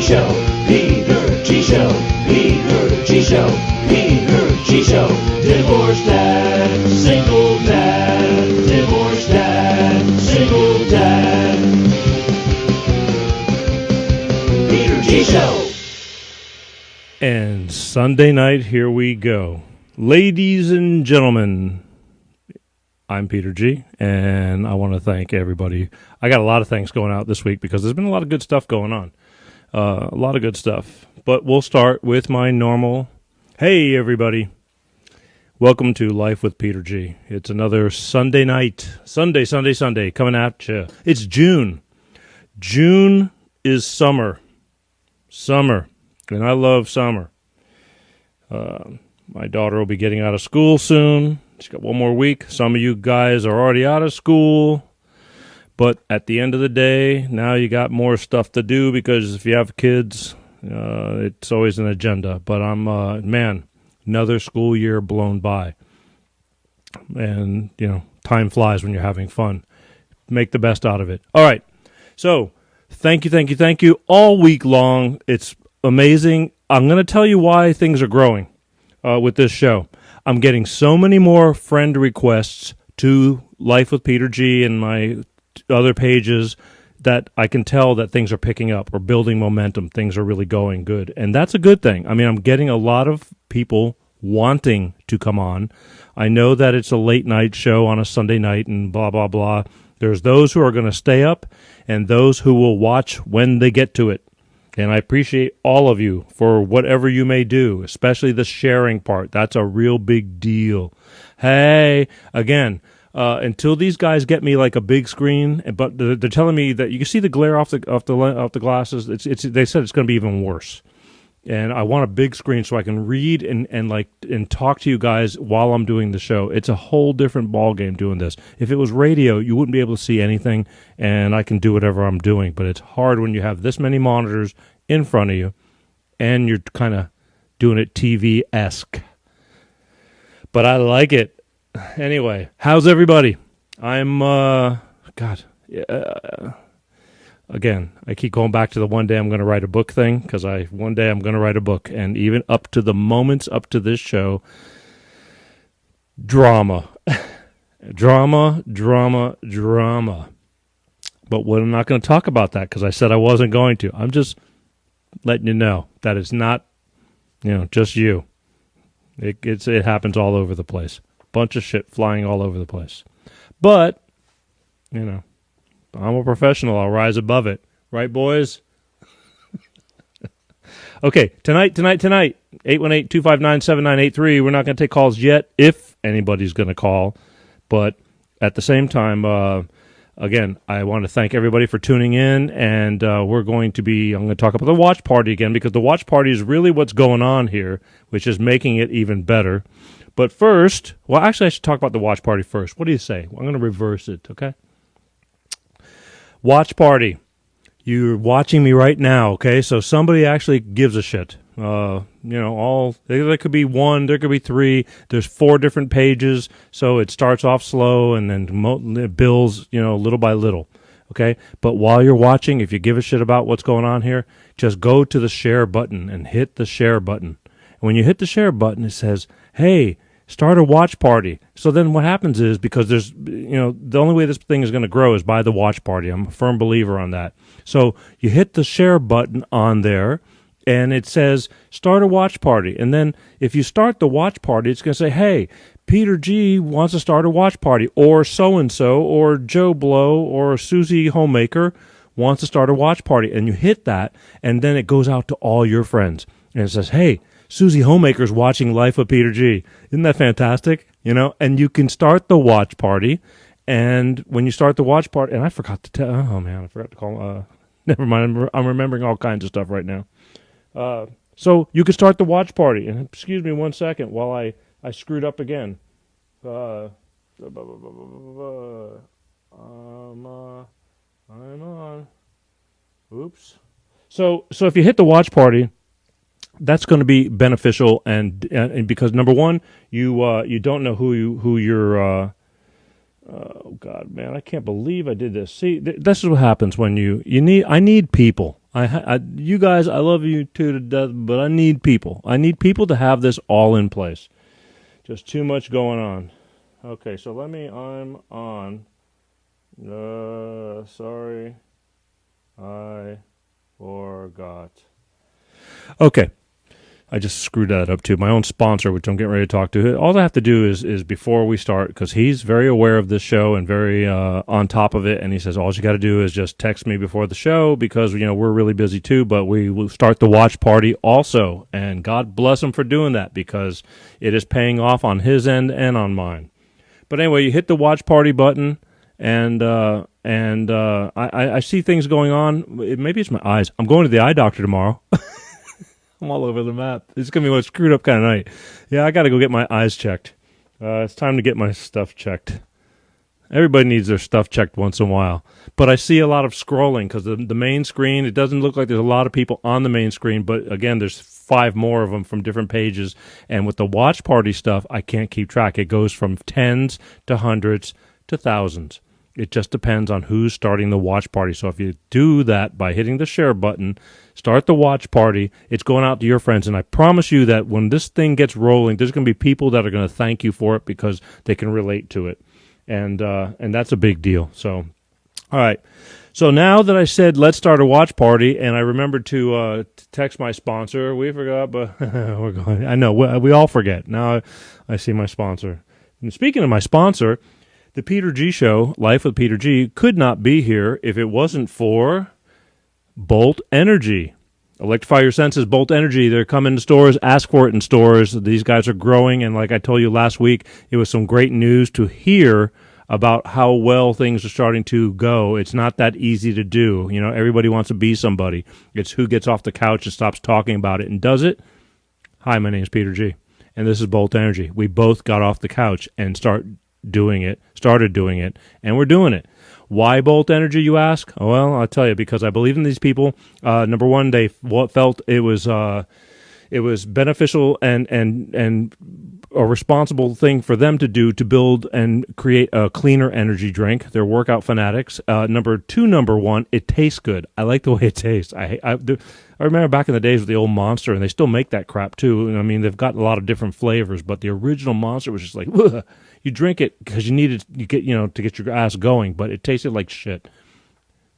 Show, Peter G Show, Peter G Show, Peter G Show. Divorced dad, single dad, divorced dad, single dad. Peter G Show. And Sunday night, here we go. Ladies and gentlemen, I'm Peter G, and I want to thank everybody. I got a lot of things going out this week because there's been a lot of good stuff going on. A lot of good stuff. But we'll start with my normal, hey, everybody. Welcome to Life with Peter G. It's another Sunday night. Sunday, coming at you. It's June. June is summer. Summer. And I love summer. My daughter will be getting out of school soon. She's got one more week. Some of you guys are already out of school. But at the end of the day, now you got more stuff to do because if you have kids, it's always an agenda. But another school year blown by. And, time flies when you're having fun. Make the best out of it. All right. So, thank you all week long. It's amazing. I'm going to tell you why things are growing with this show. I'm getting so many more friend requests to Life with Peter G and my other pages that I can tell that things are picking up or building momentum. Things are really going good. And that's a good thing. I mean, I'm getting a lot of people wanting to come on. I know that it's a late night show on a Sunday night and blah, blah, blah. There's those who are going to stay up and those who will watch when they get to it. And I appreciate all of you for whatever you may do, especially the sharing part. That's a real big deal. Hey, again, until these guys get me like a big screen, but they're telling me that you can see the glare off the glasses. They said it's going to be even worse. And I want a big screen so I can read and talk to you guys while I'm doing the show. It's a whole different ballgame doing this. If it was radio, you wouldn't be able to see anything, and I can do whatever I'm doing. But it's hard when you have this many monitors in front of you, and you're kind of doing it TV-esque. But I like it. Anyway, how's everybody? I'm, again, I keep going back to the one day I'm going to write a book thing, because one day I'm going to write a book. And even up to the moments up to this show, drama. drama. But we're not going to talk about that, because I said I wasn't going to. I'm just letting you know that it's not, just you. It happens all over the place. Bunch of shit flying all over the place. But, I'm a professional. I'll rise above it. Right, boys? Okay, tonight, 818-259-7983. We're not going to take calls yet, if anybody's going to call. But at the same time, again, I want to thank everybody for tuning in. And I'm going to talk about the watch party again, because the watch party is really what's going on here, which is making it even better. But first, I should talk about the watch party first. What do you say? I'm going to reverse it, okay? Watch party. You're watching me right now, okay? So somebody actually gives a shit. There could be one, there could be three. There's 4 different pages, so it starts off slow and then it builds, little by little, okay? But while you're watching, if you give a shit about what's going on here, just go to the share button and hit the share button. And when you hit the share button, it says, hey, start a watch party. So then what happens is, because there's, the only way this thing is going to grow is by the watch party. I'm a firm believer on that. So you hit the share button on there, and it says start a watch party. And then if you start the watch party, it's going to say, hey, Peter G wants to start a watch party, or so-and-so, or Joe Blow, or Susie Homemaker wants to start a watch party. And you hit that, and then it goes out to all your friends. And it says, hey, Susie Homemaker's watching Life with Peter G. Isn't that fantastic? And you can start the watch party. And when you start the watch party, and I forgot to tell, I forgot to call, never mind, I'm remembering all kinds of stuff right now. So you can start the watch party. And excuse me 1 second while I screwed up again. I'm on. Oops. So if you hit the watch party, that's going to be beneficial, and because number one, you don't know who you're. Oh God, man, I can't believe I did this. See, this is what happens when I need people. You guys, I love you too to death, but I need people. I need people to have this all in place. Just too much going on. Okay, so I'm on. Sorry, I forgot. Okay, I just screwed that up too. My own sponsor, which I'm getting ready to talk to. All I have to do is before we start, because he's very aware of this show and very on top of it. And he says all you got to do is just text me before the show because we're really busy too. But we will start the watch party also, and God bless him for doing that because it is paying off on his end and on mine. But anyway, you hit the watch party button, and I see things going on. Maybe it's my eyes. I'm going to the eye doctor tomorrow. I'm all over the map. It's going to be a screwed up kind of night. Yeah, I got to go get my eyes checked. It's time to get my stuff checked. Everybody needs their stuff checked once in a while. But I see a lot of scrolling because the main screen, it doesn't look like there's a lot of people on the main screen. But again, there's 5 more of them from different pages. And with the watch party stuff, I can't keep track. It goes from tens to hundreds to thousands. It just depends on who's starting the watch party. So if you do that by hitting the share button, start the watch party, it's going out to your friends. And I promise you that when this thing gets rolling, there's going to be people that are going to thank you for it because they can relate to it. And that's a big deal. So, all right. So now that I said let's start a watch party, and I remembered to text my sponsor, we forgot, but we're going. I know we all forget. Now I see my sponsor. And speaking of my sponsor, the Peter G Show, Life with Peter G, could not be here if it wasn't for Bolt Energy. Electrify your senses, Bolt Energy. They're coming to stores. Ask for it in stores. These guys are growing, and like I told you last week, it was some great news to hear about how well things are starting to go. It's not that easy to do. Everybody wants to be somebody. It's who gets off the couch and stops talking about it and does it. Hi, my name is Peter G, and this is Bolt Energy. We both got off the couch and started doing it, and we're doing it. Why Bolt Energy, you ask? Well, I'll tell you, because I believe in these people. Number one, they felt it was beneficial and a responsible thing for them to do to build and create a cleaner energy drink. They're workout fanatics. Number one, it tastes good. I like the way it tastes. I remember back in the days with the old Monster, and they still make that crap too. I mean, they've got a lot of different flavors, but the original Monster was just like, ugh. You drink it because you needed to get your ass going, but it tasted like shit.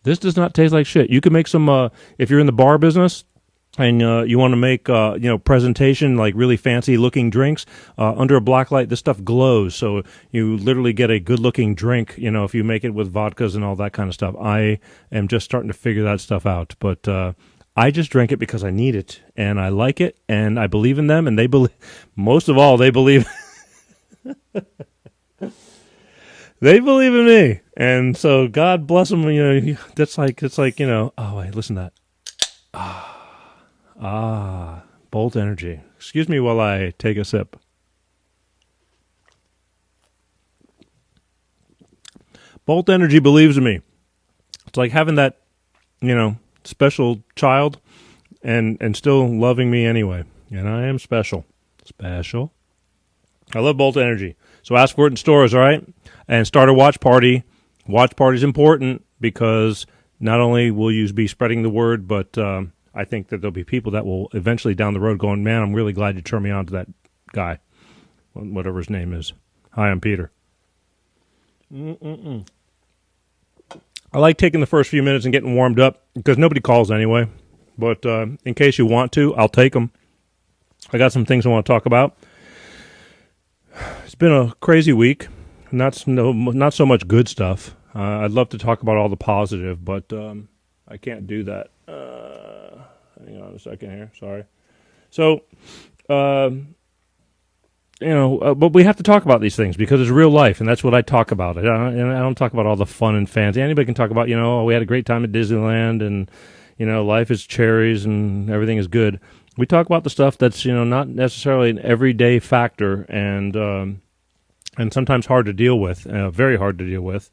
This does not taste like shit. You can make some if you're in the bar business and you want to make presentation like really fancy looking drinks under a black light. This stuff glows, so you literally get a good looking drink. If you make it with vodkas and all that kind of stuff. I am just starting to figure that stuff out, but I just drink it because I need it and I like it and I believe in them, and they believe. Most of all, they believe. They believe in me, and so God bless them. It's like Oh wait, listen to that. Bolt Energy. Excuse me while I take a sip. Bolt Energy believes in me. It's like having that, special child, and still loving me anyway. And I am special. Special. I love Bolt Energy. So ask for it in stores, all right? And start a watch party. Watch party is important because not only will you be spreading the word, but I think that there'll be people that will eventually down the road going, man, I'm really glad you turned me on to that guy, whatever his name is. Hi, I'm Peter. I like taking the first few minutes and getting warmed up because nobody calls anyway. But in case you want to, I'll take them. I got some things I want to talk about. It's been a crazy week. Not so much good stuff. I'd love to talk about all the positive, but I can't do that. Hang on a second here. Sorry. So, but we have to talk about these things because it's real life, and that's what I talk about. I don't talk about all the fun and fancy. Anybody can talk about, we had a great time at Disneyland, and life is cherries and everything is good. We talk about the stuff that's not necessarily an everyday factor, and sometimes hard to deal with, very hard to deal with.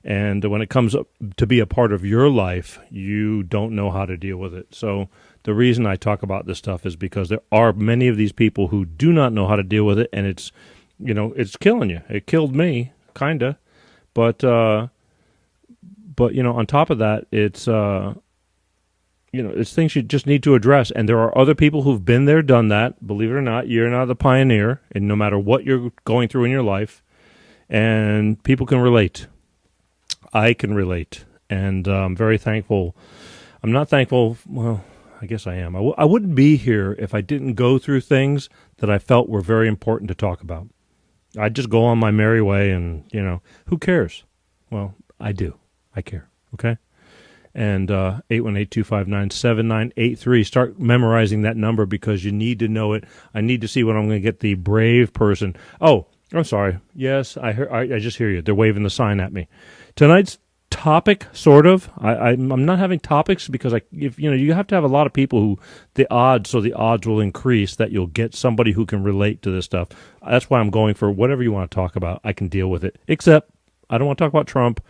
And when it comes up to be a part of your life, you don't know how to deal with it. So the reason I talk about this stuff is because there are many of these people who do not know how to deal with it, and it's it's killing you. It killed me, kinda, but on top of that, it's it's things you just need to address. And there are other people who've been there, done that. Believe it or not, you're not the pioneer, and no matter what you're going through in your life, and people can relate. I can relate, and I'm very thankful. I'm not thankful. Well, I guess I am. I wouldn't be here if I didn't go through things that I felt were very important to talk about. I'd just go on my merry way, and who cares? Well, I do. I care. Okay. And 818-259-7983. Start memorizing that number because you need to know it. I need to see when I'm going to get the brave person. Oh, I'm sorry. Yes, I just hear you. They're waving the sign at me. Tonight's topic, sort of. I'm not having topics because you have to have a lot of people who the odds will increase that you'll get somebody who can relate to this stuff. That's why I'm going for whatever you want to talk about. I can deal with it. Except I don't want to talk about Trump.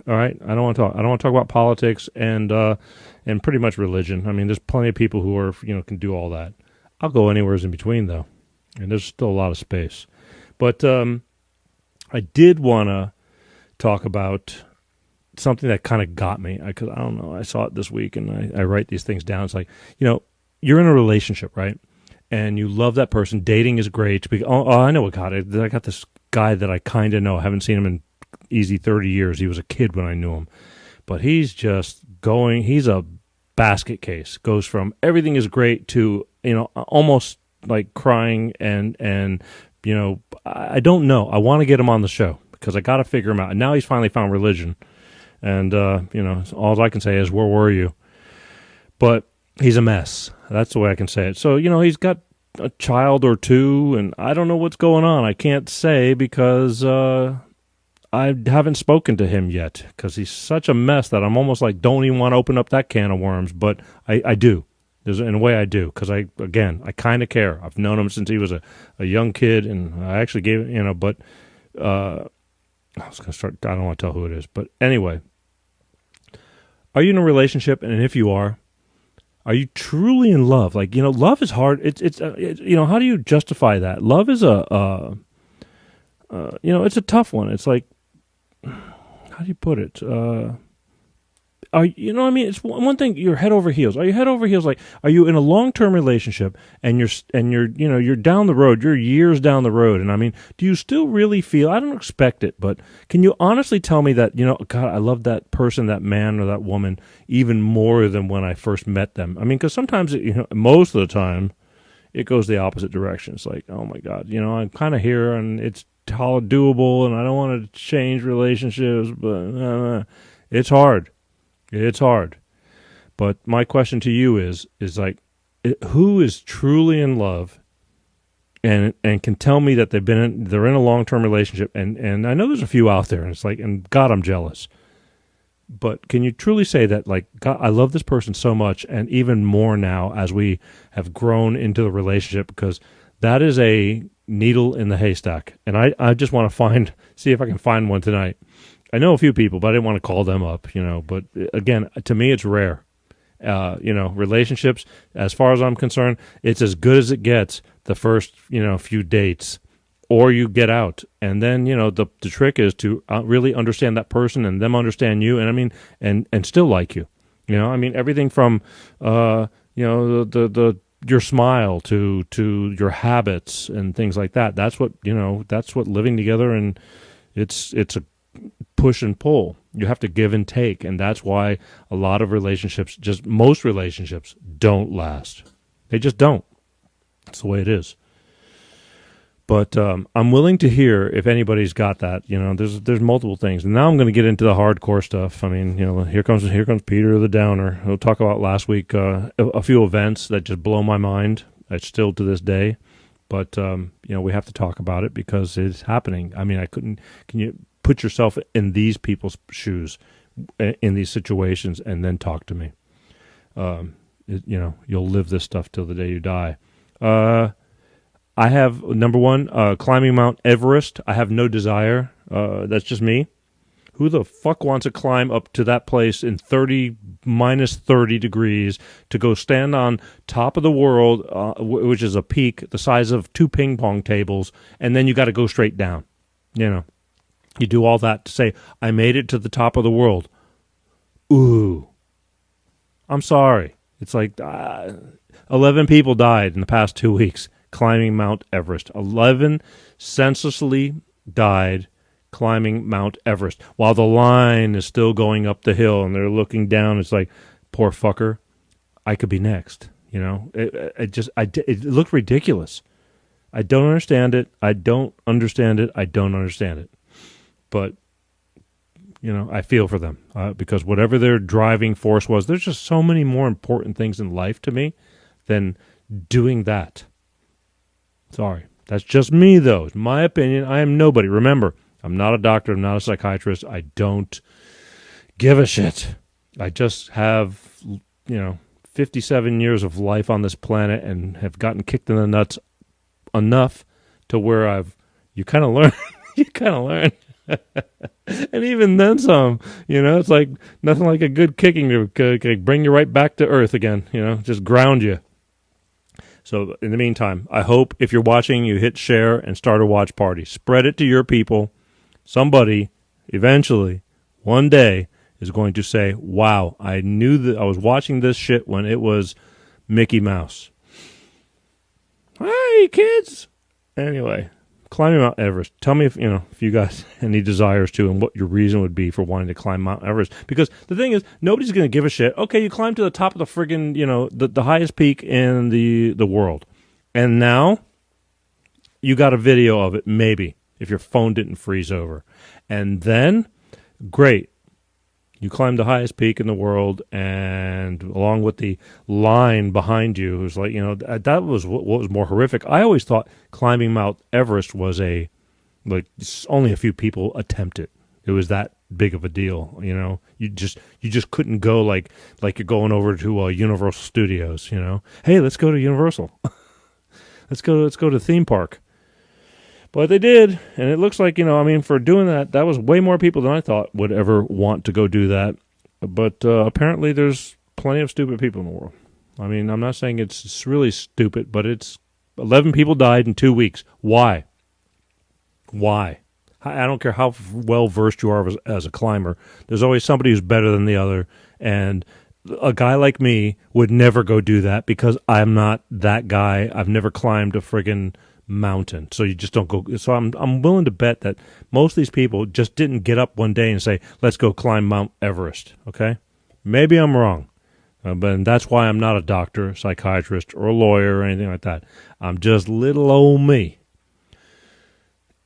All right, I don't want to talk about politics and pretty much religion. I mean, there's plenty of people who are can do all that. I'll go anywhere in between though, and there's still a lot of space. But I did want to talk about something that kind of got me. Because I don't know, I saw it this week, and I write these things down. It's like you're in a relationship, right? And you love that person. Dating is great. I know what got it. I got this guy that I kind of know. I haven't seen him in easy 30 years. He was a kid when I knew him, but he's just going. He's a basket case. Goes from everything is great to almost like crying and I don't know. I want to get him on the show because I got to figure him out. And now he's finally found religion, and all I can say is where were you? But he's a mess. That's the way I can say it. So he's got a child or two, and I don't know what's going on. I can't say because I haven't spoken to him yet because he's such a mess that I'm almost like don't even want to open up that can of worms. But I do. In a way I do because I kind of care. I've known him since he was a young kid, and I actually gave but I was going to start. I don't want to tell who it is, but anyway, are you in a relationship? And if you are you truly in love? Like love is hard. It's how do you justify that? Love is it's a tough one. It's like, how do you put it? It's one thing. You're head over heels. Are you head over heels? Like, are you in a long-term relationship and you're down the road? You're years down the road, and do you still really feel? I don't expect it, but can you honestly tell me that God, I love that person, that man or that woman even more than when I first met them? Because sometimes most of the time, it goes the opposite direction. It's like, oh my God, I'm kind of here and it's doable, and I don't want to change relationships, but it's hard. It's hard. But my question to you is like, who is truly in love and can tell me that they're in a long-term relationship? And I know there's a few out there, and it's like, and God, I'm jealous. But can you truly say that, like, God, I love this person so much, and even more now as we have grown into the relationship, because that is a needle in the haystack. And I just want to see if I can find one tonight. I know a few people, but I didn't want to call them up, But again, to me, it's rare. Relationships, as far as I'm concerned, it's as good as it gets the first, few dates, or you get out. And then, the trick is to really understand that person and them understand you. And and still like you, everything from, your smile to your habits and things like that. That's what living together, and it's a push and pull. You have to give and take, and that's why a lot of relationships, most relationships, don't last. They just don't. That's the way it is. But I'm willing to hear if anybody's got that. There's multiple things, and now I'm going to get into the hardcore stuff. Here comes Peter the Downer. He'll talk about last week a few events that just blow my mind. It's still to this day, but we have to talk about it because it's happening. Can you put yourself in these people's shoes, in these situations, and then talk to me? You'll live this stuff till the day you die. I have, number one, climbing Mount Everest. I have no desire. That's just me. Who the fuck wants to climb up to that place in minus 30 degrees to go stand on top of the world, which is a peak the size of 2 ping pong tables, and then you got to go straight down? You do all that to say, I made it to the top of the world. Ooh. I'm sorry. It's like 11 people died in the past 2 weeks climbing Mount Everest. 11 senselessly died climbing Mount Everest while the line is still going up the hill and they're looking down. It's like, poor fucker, I could be next. You know, it looked ridiculous. I don't understand it. I don't understand it. But, you know, I feel for them because whatever their driving force was, there's just so many more important things in life to me than doing that. Sorry. That's just me, though. It's my opinion. I am nobody. Remember, I'm not a doctor. I'm not a psychiatrist. I don't give a shit. I just have, 57 years of life on this planet and have gotten kicked in the nuts enough to where you kind of learn. And even then some, it's like nothing like a good kicking to bring you right back to earth again, just ground you. So in the meantime, I hope if you're watching, you hit share and start a watch party. Spread it to your people. Somebody, eventually, one day, is going to say, wow, I knew that I was watching this shit when it was Mickey Mouse. Hey, kids! Anyway, climbing Mount Everest. Tell me if you guys any desires to and what your reason would be for wanting to climb Mount Everest. Because the thing is, nobody's going to give a shit. Okay, you climbed to the top of the friggin', the highest peak in the world. And now, you got a video of it, maybe, if your phone didn't freeze over. And then, great. You climbed the highest peak in the world, and along with the line behind you, it was like, that was what was more horrific. I always thought climbing Mount Everest was only a few people attempt it. It was that big of a deal, You just couldn't go like you're going over to Universal Studios, Hey, let's go to Universal. let's go to theme park. But they did, and it looks like, for doing that was way more people than I thought would ever want to go do that. But apparently there's plenty of stupid people in the world. I mean, I'm not saying it's really stupid, but it's 11 people died in 2 weeks. Why? I don't care how well-versed you are as a climber. There's always somebody who's better than the other, and a guy like me would never go do that because I'm not that guy. I've never climbed a friggin' mountain, so you just don't go. So I'm willing to bet that most of these people just didn't get up one day and say, let's go climb Mount Everest. Okay, maybe I'm wrong, but that's why I'm not a doctor, psychiatrist, or a lawyer or anything like that. I'm just little old me.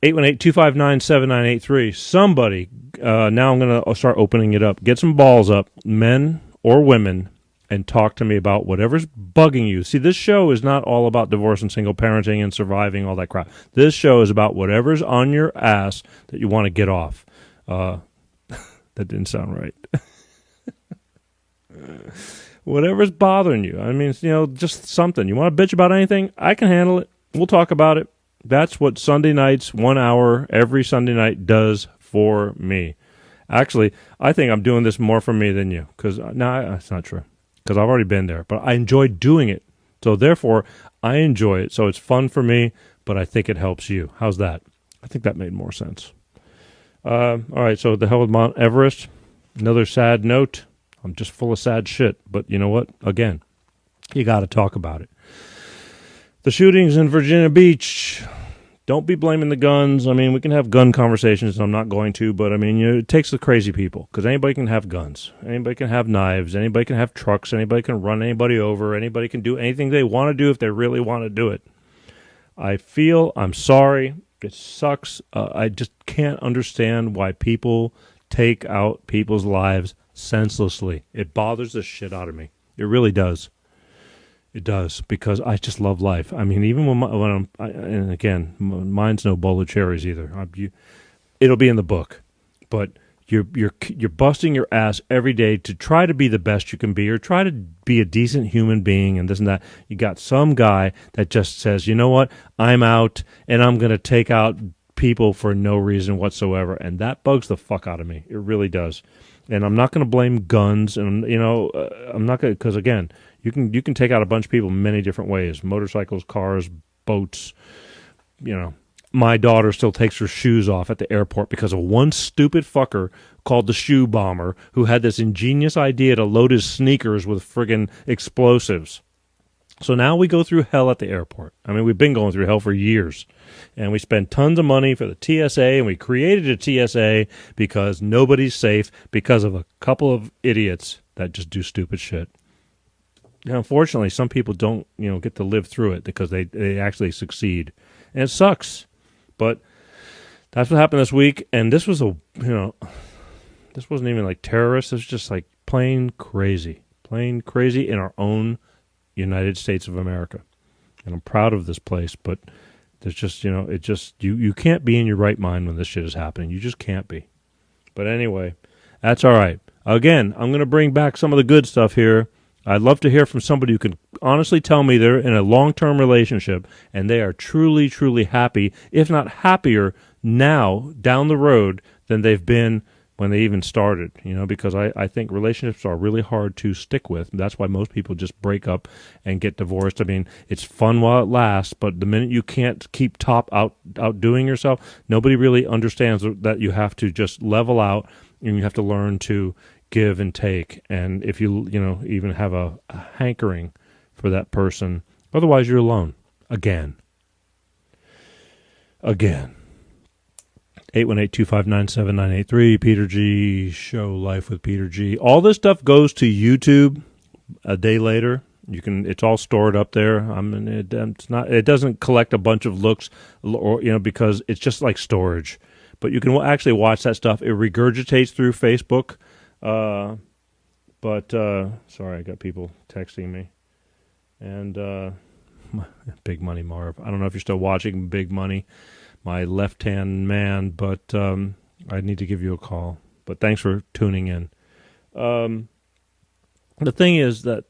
818-259-7983. Somebody, now I'm going to start opening it up. Get some balls up, men or women, and talk to me about whatever's bugging you. See, this show is not all about divorce and single parenting and surviving, all that crap. This show is about whatever's on your ass that you want to get off. That didn't sound right. Whatever's bothering you. I mean, just something. You want to bitch about anything? I can handle it. We'll talk about it. That's what Sunday nights, 1 hour, every Sunday night does for me. Actually, I think I'm doing this more for me than you. Because, no, that's not true. Because I've already been there. But I enjoy doing it. So, therefore, I enjoy it. So, it's fun for me, but I think it helps you. How's that? I think that made more sense. All right, so the hell with Mount Everest. Another sad note. I'm just full of sad shit. But you know what? Again, you got to talk about it. The shootings in Virginia Beach. Don't be blaming the guns. I mean, we can have gun conversations, and I'm not going to, but I mean, it takes the crazy people, because anybody can have guns. Anybody can have knives. Anybody can have trucks. Anybody can run anybody over. Anybody can do anything they want to do if they really want to do it. I'm sorry. It sucks. I just can't understand why people take out people's lives senselessly. It bothers the shit out of me. It really does. It does, because I just love life. I mean, even when and again, mine's no bowl of cherries either. It'll be in the book, but you're busting your ass every day to try to be the best you can be, or try to be a decent human being, and this and that. You got some guy that just says, you know what, I'm out, and I'm going to take out people for no reason whatsoever, and that bugs the fuck out of me. It really does. And I'm not going to blame guns, and I'm not going to, because again, you can take out a bunch of people many different ways: motorcycles, cars, boats. my daughter still takes her shoes off at the airport because of one stupid fucker called the shoe bomber who had this ingenious idea to load his sneakers with friggin' explosives. So now we go through hell at the airport. I mean, we've been going through hell for years. And we spend tons of money for the TSA, and we created a TSA because nobody's safe because of a couple of idiots that just do stupid shit. Now, unfortunately, some people don't, get to live through it because they actually succeed. And it sucks. But that's what happened this week. And this was this wasn't even like terrorists. It was just like plain crazy in our own United States of America. And I'm proud of this place, but there's just, you can't be in your right mind when this shit is happening. You just can't be. But anyway, that's all right. Again, I'm going to bring back some of the good stuff here. I'd love to hear from somebody who can honestly tell me they're in a long-term relationship and they are truly, truly happy, if not happier now down the road than they've been when they even started, because I think relationships are really hard to stick with. That's why most people just break up and get divorced. I mean, it's fun while it lasts, but the minute you can't keep outdoing yourself, nobody really understands that you have to just level out and you have to learn to give and take. And if you, even have a hankering for that person, otherwise you're alone. Again. 818-259-7983, Peter G. Show, Life with Peter G. All this stuff goes to YouTube a day later. It's all stored up there. It doesn't collect a bunch of looks, or because it's just like storage. But you can actually watch that stuff. It regurgitates through Facebook. Sorry, I got people texting me. And Big Money Marv. I don't know if you're still watching Big Money, my left-hand man, but I need to give you a call. But thanks for tuning in. The thing is that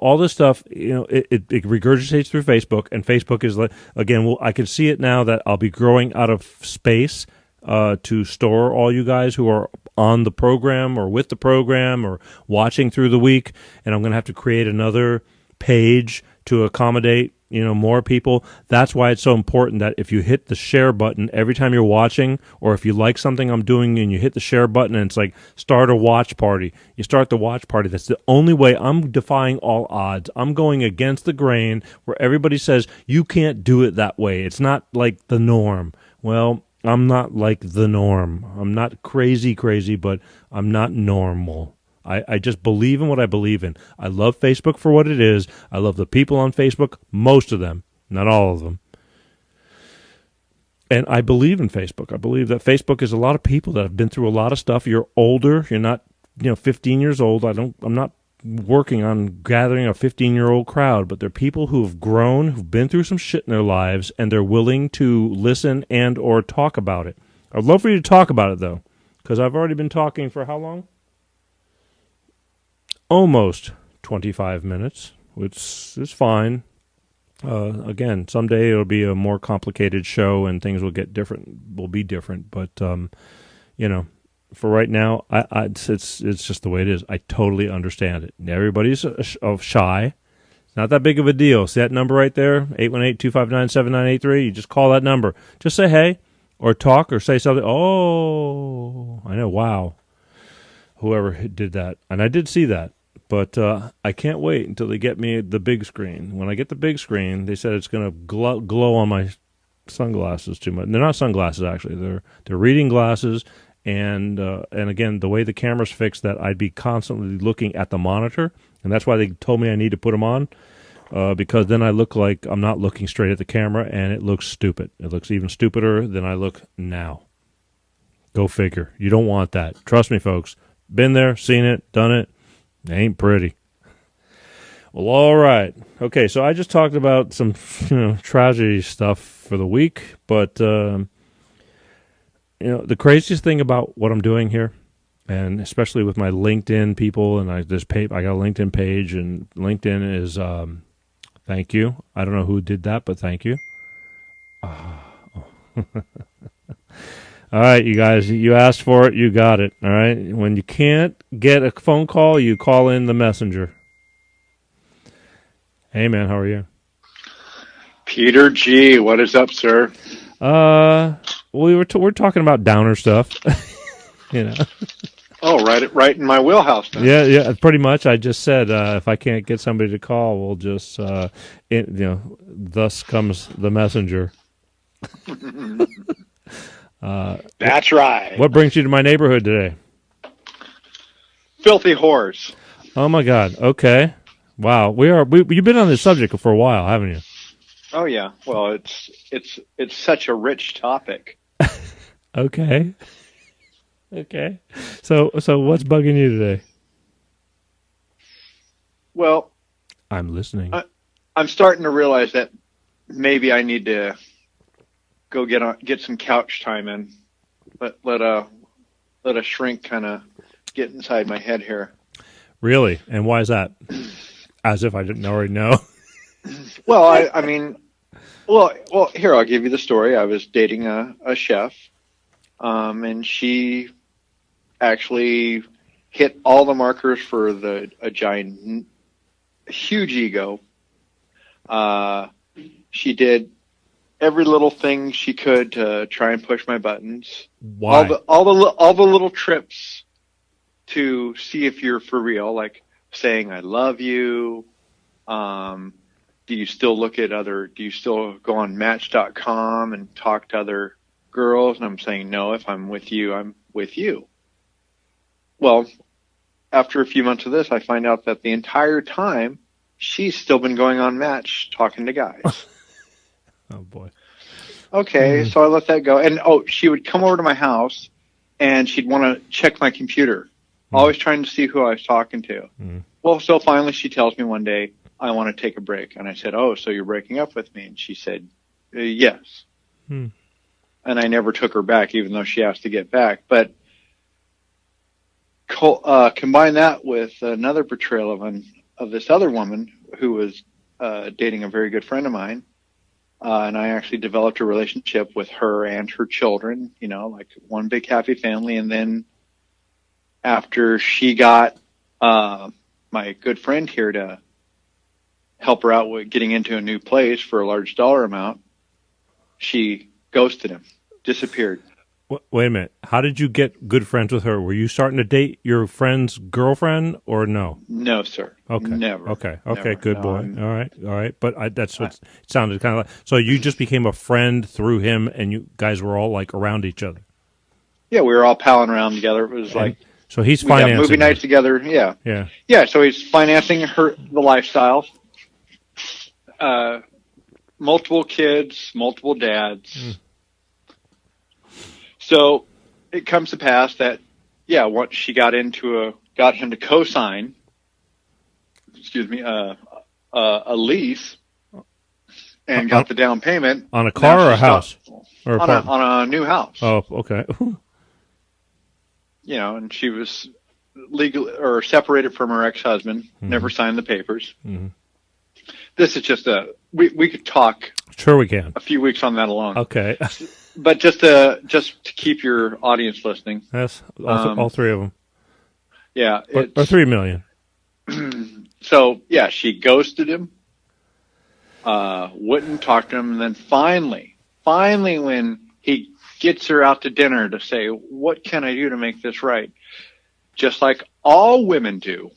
all this stuff, it regurgitates through Facebook, and Facebook is like, again, I can see it now that I'll be growing out of space to store all you guys who are on the program or with the program or watching through the week, and I'm going to have to create another page to accommodate more people. That's why it's so important that if you hit the share button every time you're watching, or if you like something I'm doing and you hit the share button and it's like start a watch party, you start the watch party. That's the only way. I'm defying all odds. I'm going against the grain where everybody says you can't do it that way. It's not like the norm. Well, I'm not like the norm. I'm not crazy, but I'm not normal. I just believe in what I believe in. I love Facebook for what it is. I love the people on Facebook, most of them, not all of them. And I believe in Facebook. I believe that Facebook is a lot of people that have been through a lot of stuff. You're older. You're not, 15 years old. I'm not working on gathering a 15-year-old crowd, but they're people who have grown, who've been through some shit in their lives, and they're willing to listen and or talk about it. I'd love for you to talk about it, though, because I've already been talking for how long? Almost 25 minutes, which is fine. Again, someday it'll be a more complicated show and things will be different. But, for right now, it's just the way it is. I totally understand it. Everybody's shy. It's not that big of a deal. See that number right there, 818-259-7983? You just call that number. Just say hey, or talk, or say something. Oh, I know, wow. Whoever did that. And I did see that. But I can't wait until they get me the big screen. When I get the big screen, they said it's going to glow on my sunglasses too much. They're not sunglasses, actually. They're reading glasses. And again, the way the camera's fixed, that I'd be constantly looking at the monitor. And that's why they told me I need to put them on. Because then I look like I'm not looking straight at the camera, and it looks stupid. It looks even stupider than I look now. Go figure. You don't want that. Trust me, folks. Been there, seen it, done it. Ain't pretty. Well, all right. Okay, so I just talked about some, tragedy stuff for the week, but the craziest thing about what I'm doing here, and especially with my LinkedIn people, and I got a LinkedIn page, and LinkedIn is thank you. I don't know who did that, but thank you. All right, you guys, you asked for it, you got it, all right? When you can't get a phone call, you call in the messenger. Hey, man, how are you? Peter G., what is up, sir? We're talking about downer stuff. You know. Oh, right in my wheelhouse then. Yeah, pretty much. I just said if I can't get somebody to call, we'll just thus comes the messenger. That's right. What brings you to my neighborhood today? Filthy whores. Oh my God. Okay. Wow. You've been on this subject for a while, haven't you? Oh yeah. Well, it's such a rich topic. Okay. Okay. So what's bugging you today? Well, I'm listening. I'm starting to realize that maybe I need to go get some couch time in. Let a shrink kind of get inside my head here. Really? And why is that? As if I didn't already know. Well, I mean, here, I'll give you the story. I was dating a chef, and she actually hit all the markers for a giant, huge ego. She did every little thing she could to try and push my buttons. Why? All the little trips to see if you're for real, like saying I love you. Do you still go on Match.com and talk to other girls? And I'm saying, no, if I'm with you, I'm with you. Well, after a few months of this, I find out that the entire time she's still been going on Match talking to guys. Oh boy. Okay. So I let that go. And she would come over to my house and she'd want to check my computer, always trying to see who I was talking to. Well, so finally she tells me one day, I want to take a break. And I said, oh, so you're breaking up with me? And she said, yes. And I never took her back, even though she asked to get back. But combine that with another portrayal of this other woman who was dating a very good friend of mine. And I actually developed a relationship with her and her children, like one big happy family. And then after she got my good friend here to help her out with getting into a new place for a large dollar amount, she ghosted him, disappeared. Wait a minute. How did you get good friends with her? Were you starting to date your friend's girlfriend or no? No, sir. Okay. Never. Okay. Never. Good No, boy. All right. But that's what it sounded kind of like. So you just became a friend through him, and you guys were all like around each other. Yeah, we were all palling around together. It was like so he's we got financing movie nights together. Yeah. So he's financing the lifestyle. Multiple kids, multiple dads. So it comes to pass that, once she got him to co-sign, a lease and got the down payment. On a car or a house? Or on a new house. Oh, okay. And she was legal or separated from her ex-husband, never signed the papers. This is just we could talk. Sure we can. A few weeks on that alone. Okay. But just to keep your audience listening. Yes, all three of them. Yeah. Or 3 million. So, she ghosted him, wouldn't talk to him, and then finally when he gets her out to dinner to say, what can I do to make this right? Just like all women do,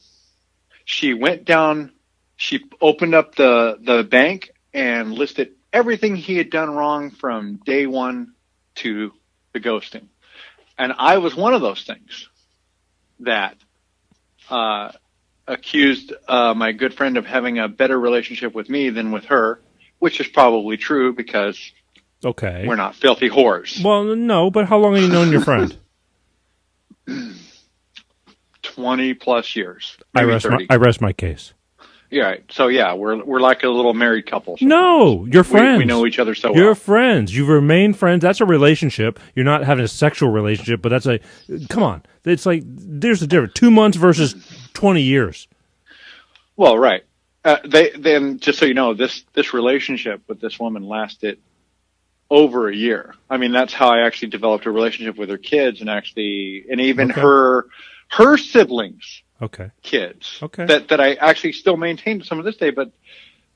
she went down, she opened up the bank and listed everything he had done wrong from day one to the ghosting. And I was one of those things that accused my good friend of having a better relationship with me than with her, which is probably true because we're not filthy whores. Well, no, but how long have you known your friend? 20 plus years. I rest my case. Yeah. Right. So we're like a little married couple. No, you're friends. We know each other so well. You're friends. You remain friends. That's a relationship. You're not having a sexual relationship, but that's come on. It's like there's a difference. 2 months versus 20 years. Well, right. Then just so you know, this relationship with this woman lasted over a year. I mean, that's how I actually developed a relationship with her kids and even her siblings. Kids. That I actually still maintain to some of this day, but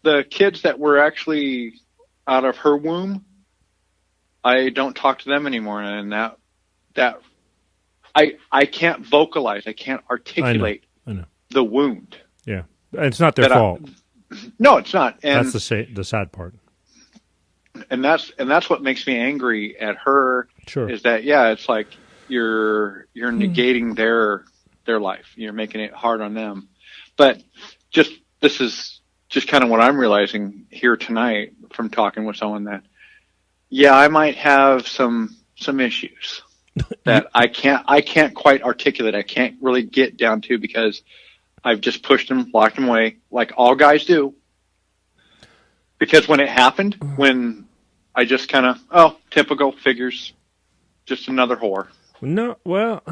the kids that were actually out of her womb, I don't talk to them anymore, and that I can't vocalize, I can't articulate I know. the wound. Yeah, it's not their That fault. No, it's not. And That's the sad part. and that's what makes me angry at her. Sure. Is that, yeah, it's like you're negating their life. You're making it hard on them. But this is just kind of what I'm realizing here tonight from talking with someone, that yeah, I might have some issues that I can't quite articulate. I can't really get down to, because I've just pushed them, locked them away, like all guys do. Because when it happened, when I just kind of, typical, figures, just another whore. No, well,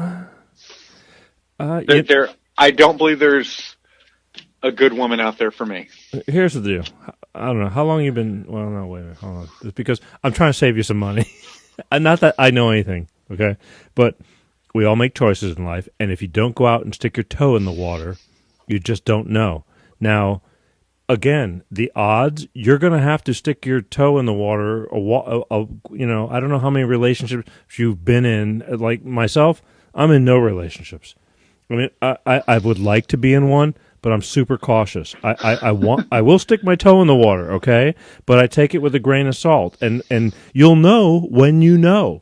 I don't believe there's a good woman out there for me. here's the deal. I don't know how long you've been. Well, no, wait a minute, hold on. It's because I'm trying to save you some money. Not that I know anything, okay? But we all make choices in life, and if you don't go out and stick your toe in the water, you just don't know. Now, again, the odds, you're going to have to stick your toe in the water. I don't know how many relationships you've been in. Like myself, I'm in no relationships. I mean, I would like to be in one, but I'm super cautious. I will stick my toe in the water, okay? But I take it with a grain of salt, and you'll know when you know.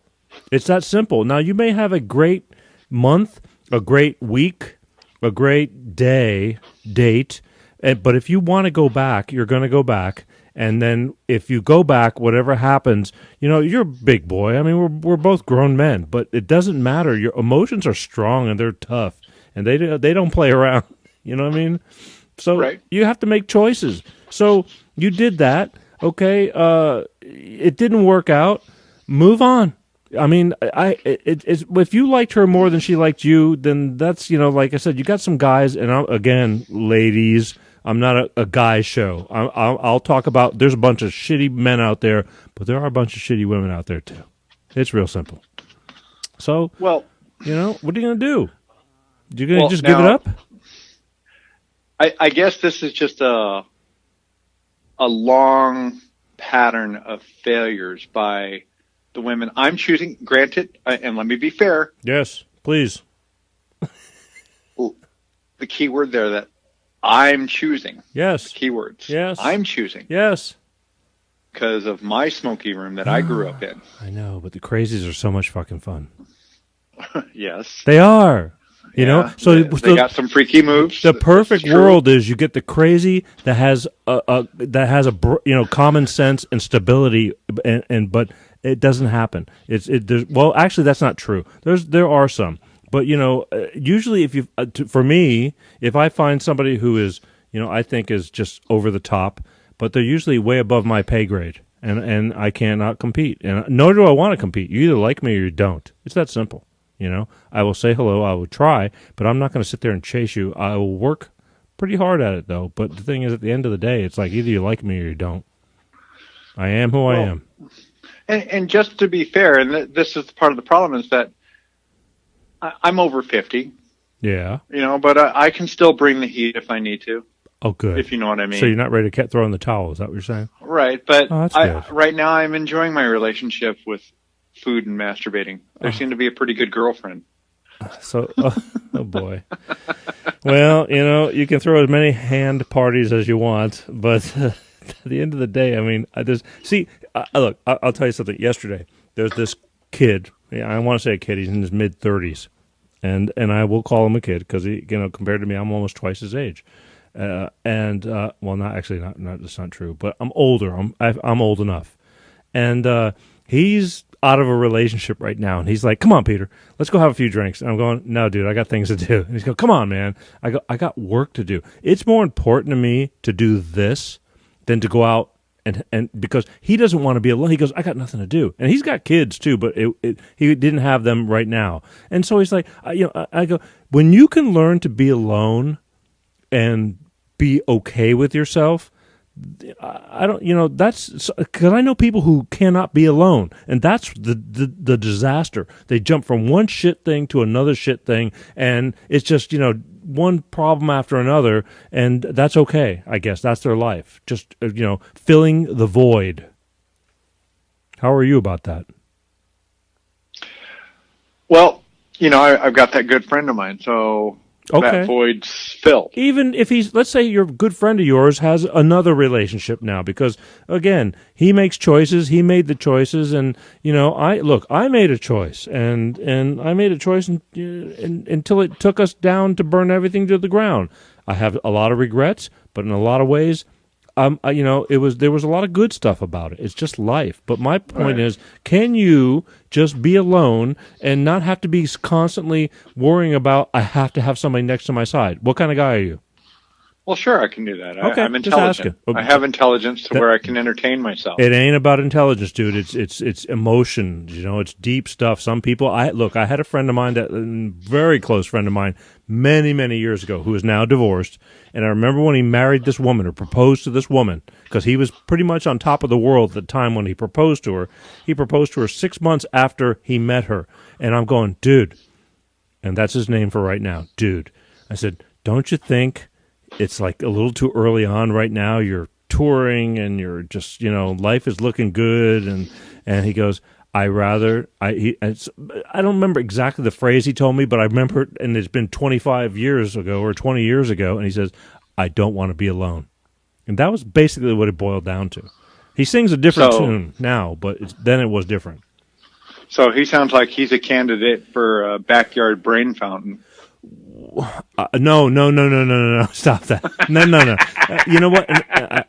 It's that simple. Now, you may have a great month, a great week, a great date, but if you want to go back, you're going to go back. And then if you go back, whatever happens, you're a big boy. I mean, we're both grown men, but it doesn't matter. Your emotions are strong and they're tough, and they don't play around. You know what I mean? So Right. You have to make choices. So you did that. Okay. It didn't work out. Move on. I mean, if you liked her more than she liked you, then that's, like I said, you got some guys, and again, ladies, I'm not a guy show. I'll talk about, there's a bunch of shitty men out there, but there are a bunch of shitty women out there too. It's real simple. So, Well, what are you going to do? You're going to just give it up? I guess this is just a long pattern of failures by the women I'm choosing. Granted, and let me be fair. Yes, please. The key word there, that I'm choosing. Yes. Keywords. Yes. I'm choosing. Yes. Because of my smoky room that I grew up in. I know, but the crazies are so much fucking fun. Yes. They are. You know, so they got some freaky moves. The perfect world is you get the crazy that has a common sense and stability, but it doesn't happen. Actually that's not true. There are some, but usually for me, if I find somebody who is I think is just over the top, but they're usually way above my pay grade, and I cannot compete, and nor do I want to compete. You either like me or you don't. It's that simple. I will say hello, I will try, but I'm not going to sit there and chase you. I will work pretty hard at it, though. But the thing is, at the end of the day, it's like either you like me or you don't. I am who I am. And just to be fair, and this is part of the problem, is that I'm over 50. Yeah. But I can still bring the heat if I need to. Oh, good. If you know what I mean. So you're not ready to throw in the towel, is that what you're saying? Right, but that's good. Right now I'm enjoying my relationship with food and masturbating. There seemed to be a pretty good girlfriend. So, oh boy. Well, you can throw as many hand parties as you want, but at the end of the day, I mean, look, I'll tell you something. Yesterday, there's this kid. I want to say a kid. He's in his mid-30s, and I will call him a kid because he, compared to me, I'm almost twice his age. Well, that's not true. But I'm older. I'm old enough, and he's out of a relationship right now, and he's like, "Come on, Peter, let's go have a few drinks." And I'm going, "No, dude, I got things to do." And he's going, "Come on, man." I got work to do. It's more important to me to do this than to go out and because he doesn't want to be alone. He goes, "I got nothing to do," and he's got kids too, but he didn't have them right now, and so he's like, I go, when you can learn to be alone and be okay with yourself. I don't, that's because I know people who cannot be alone, and that's the disaster. They jump from one shit thing to another shit thing, and it's just one problem after another, and that's okay. I guess that's their life, just filling the void. How are you about that? Well, I've got that good friend of mine, so Okay. that void's filled. Even if let's say your good friend of yours has another relationship now, because again, he makes choices, he made the choices, and I made a choice, and I made a choice until it took us down to burn everything to the ground. I have a lot of regrets, but in a lot of ways, there was a lot of good stuff about it. It's just life. But my point is, can you just be alone and not have to be constantly worrying about, I have to have somebody next to my side? What kind of guy are you? Well, sure, I can do that. Okay, I'm just intelligent. asking. I have intelligence to where I can entertain myself. It ain't about intelligence, dude. It's emotions. It's deep stuff. Some people. I had a friend of mine, a very close friend of mine, many years ago, who is now divorced. And I remember when he married this woman or proposed to this woman, because he was pretty much on top of the world at the time when he proposed to her. He proposed to her 6 months after he met her, and I'm going, dude, and that's his name for right now, dude. I said, don't you think it's like a little too early on right now? You're touring and you're just, life is looking good. And he goes, I don't remember exactly the phrase he told me, but I remember it, and it's been 25 years ago or 20 years ago. And he says, I don't want to be alone. And that was basically what it boiled down to. He sings a different tune now, but then it was different. So he sounds like he's a candidate for a backyard brain fountain. No. Stop that. No. You know what?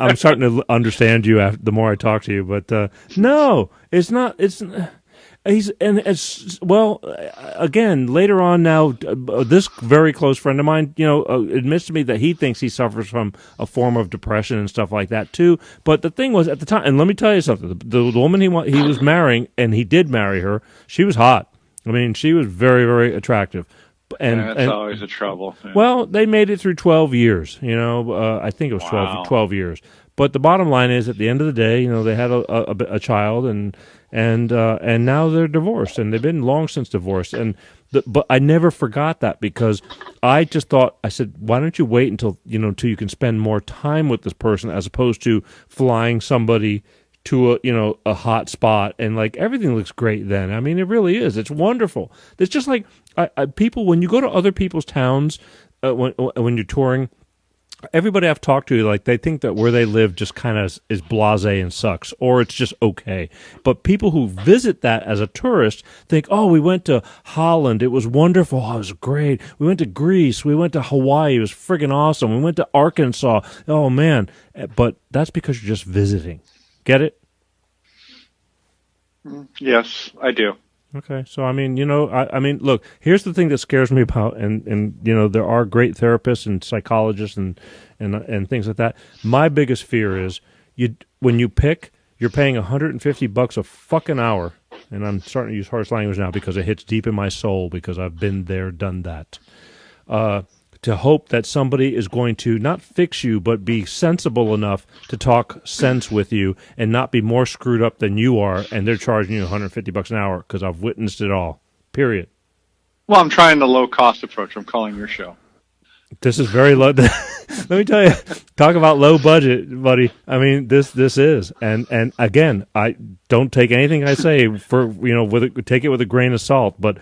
I'm starting to understand you the more I talk to you, but no, it's not. Again, later on now, this very close friend of mine, admits to me that he thinks he suffers from a form of depression and stuff like that too. But the thing was, at the time, and let me tell you something, the woman he was marrying, and he did marry her, she was hot. I mean, she was very, very attractive. And that's always a trouble. Yeah. Well, they made it through 12 years. I think it was 12 years. But the bottom line is, at the end of the day, they had a child, and now they're divorced, and they've been long since divorced. But I never forgot that, because I just thought, I said, why don't you wait until you can spend more time with this person, as opposed to flying somebody to a hot spot, and like everything looks great then. I mean, it really is. It's wonderful. It's just like people, when you go to other people's towns, when you're touring, everybody I've talked to, like, they think that where they live just kind of is blasé and sucks, or it's just okay. But people who visit that as a tourist think, oh, we went to Holland, it was wonderful, oh, it was great. We went to Greece, we went to Hawaii, it was friggin' awesome. We went to Arkansas, oh man. But that's because you're just visiting. Get it? Yes, I do. Okay, so I mean, I mean, look, here's the thing that scares me about, and there are great therapists and psychologists and things like that. My biggest fear is when you're paying $150 a fucking hour, and I'm starting to use harsh language now because it hits deep in my soul, because I've been there, done that. To hope that somebody is going to not fix you, but be sensible enough to talk sense with you and not be more screwed up than you are, and they're charging you $150 an hour, because I've witnessed it all. Period. Well, I'm trying the low-cost approach. I'm calling your show. This is very low. Let me tell you, talk about low budget, buddy. I mean, this is, and again, I don't take anything I say for take it with a grain of salt, but.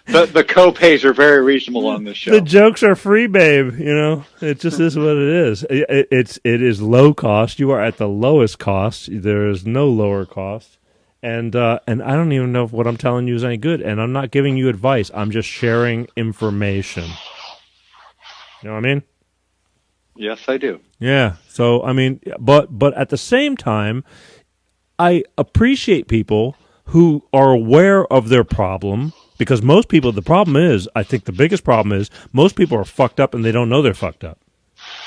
The co-pays are very reasonable on this show. The jokes are free, babe. It just is what it is. It is low cost. You are at the lowest cost. There is no lower cost, and I don't even know if what I'm telling you is any good. And I'm not giving you advice. I'm just sharing information. You know what I mean? Yes, I do. Yeah. So I mean, but at the same time, I appreciate people who are aware of their problem. Because most people, I think the biggest problem is, most people are fucked up and they don't know they're fucked up,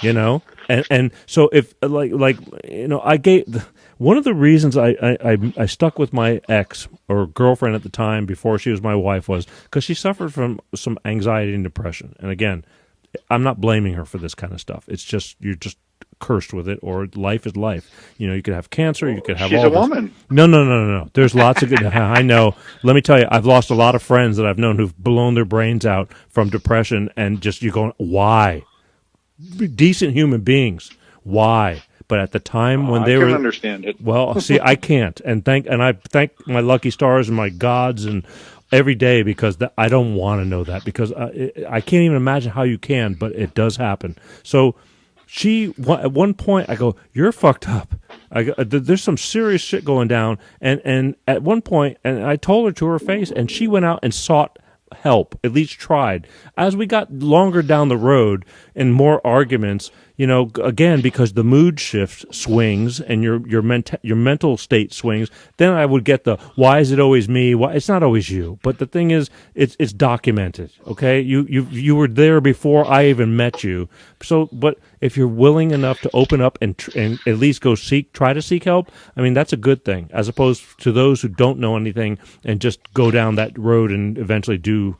And so if I gave one of the reasons I stuck with my ex or girlfriend at the time before she was my wife was because she suffered from some anxiety and depression. And again, I'm not blaming her for this kind of stuff. It's just you're just cursed with it, or life is life. You could have cancer, you could have She's all a this. woman. No. There's lots of good. I know. Let me tell you, I've lost a lot of friends that I've known who've blown their brains out from depression, and just you're going, why? Decent human beings, why? But at the time when I they can were, understand it. well, see, I can't, and I thank my lucky stars and my gods and every day because I don't want to know that because I can't even imagine how you can, but it does happen. So at one point, I go, "You're fucked up. There's some serious shit going down." And at one point, and I told her to her face, and she went out and sought help, at least tried. As we got longer down the road and more arguments, again, because the mood shift swings and your mental state swings, then I would get the, why is it always me? Why it's not always you. But the thing is, it's documented. Okay, you were there before I even met you. So, but if you're willing enough to open up and at least try to seek help, I mean, that's a good thing, as opposed to those who don't know anything and just go down that road and eventually do,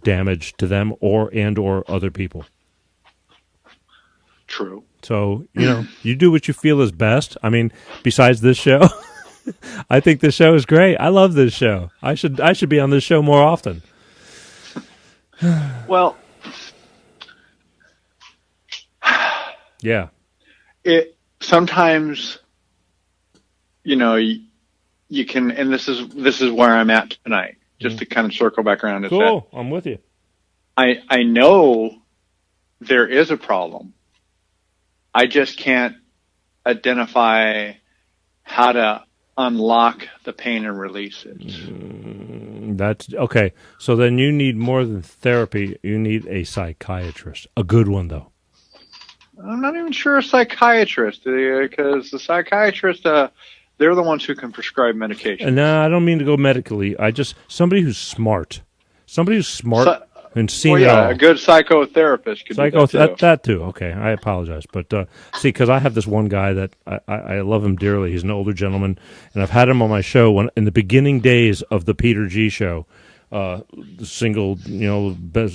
damage to them or other people. True. So, you do what you feel is best. I mean, besides this show, I think this show is great. I love this show. I should be on this show more often. Well, yeah. It sometimes, you can, and this is where I'm at tonight, just to kind of circle back around to cool. I'm with you. I know there is a problem. I just can't identify how to unlock the pain and release it. That's okay. So then you need more than therapy. You need a psychiatrist, a good one though. I'm not even sure a psychiatrist, because the psychiatrist, they're the ones who can prescribe medication. No, I don't mean to go medically. Somebody who's smart. Somebody who's smart and seen it all. A good psychotherapist could do that too. That too. Okay, I apologize. But see, because I have this one guy that I love him dearly. He's an older gentleman, and I've had him on my show in the beginning days of the Peter G. show. The single,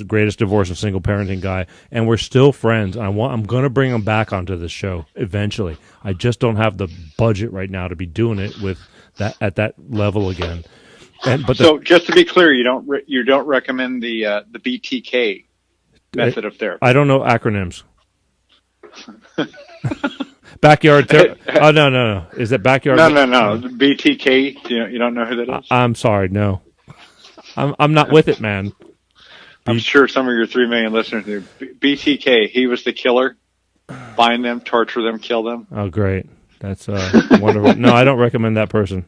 greatest divorce and single parenting guy, and we're still friends. I'm going to bring him back onto this show eventually. I just don't have the budget right now to be doing it with that at that level again. So just to be clear, you don't recommend the BTK method of therapy. I don't know acronyms. Backyard therapy. Oh no. Is that backyard? No. BTK. You don't know who that is? I'm sorry. No. I'm not with it, man. I'm sure some of your 3 million listeners do. BTK, he was the killer. Find them, torture them, kill them. Oh, great. That's wonderful. No, I don't recommend that person.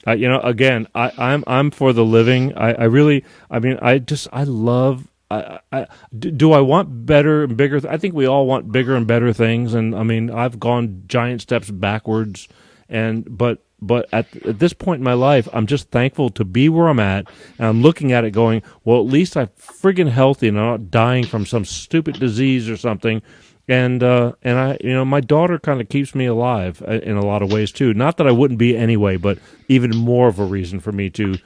Again, I'm for the living. Do I want better and bigger? I think we all want bigger and better things. And I mean, I've gone giant steps backwards, but at this point in my life, I'm just thankful to be where I'm at, and I'm looking at it going, well, at least I'm friggin' healthy and I'm not dying from some stupid disease or something. And I, my daughter kind of keeps me alive in a lot of ways too. Not that I wouldn't be anyway, but even more of a reason for me to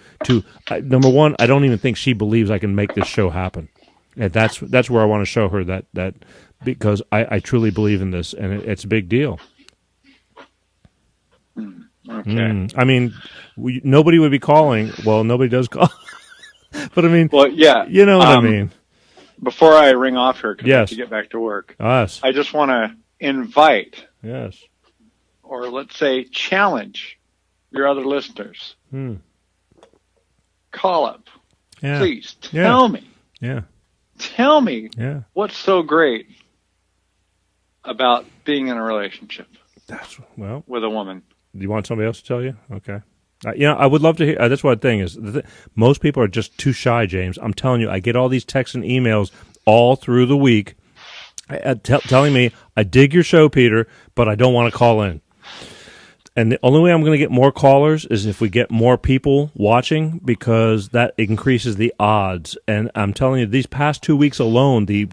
number one, I don't even think she believes I can make this show happen. And that's where I want to show her that because I truly believe in this, and it's a big deal. Okay. I mean, nobody would be calling. Well, nobody does call. But I mean, well, yeah, you know what I mean. Before I ring off here, because I have Yes. to get back to work, Us. I just want to invite, Yes. or let's say challenge, your other listeners. Call up. Yeah. Please tell me. Yeah. Tell me Yeah. what's so great about being in a relationship with a woman. Do you want somebody else to tell you? Okay. I would love to hear. That's what the thing is. Most people are just too shy, James. I'm telling you, I get all these texts and emails all through the week telling me, I dig your show, Peter, but I don't want to call in. And the only way I'm going to get more callers is if we get more people watching, because that increases the odds. And I'm telling you, these past 2 weeks alone, the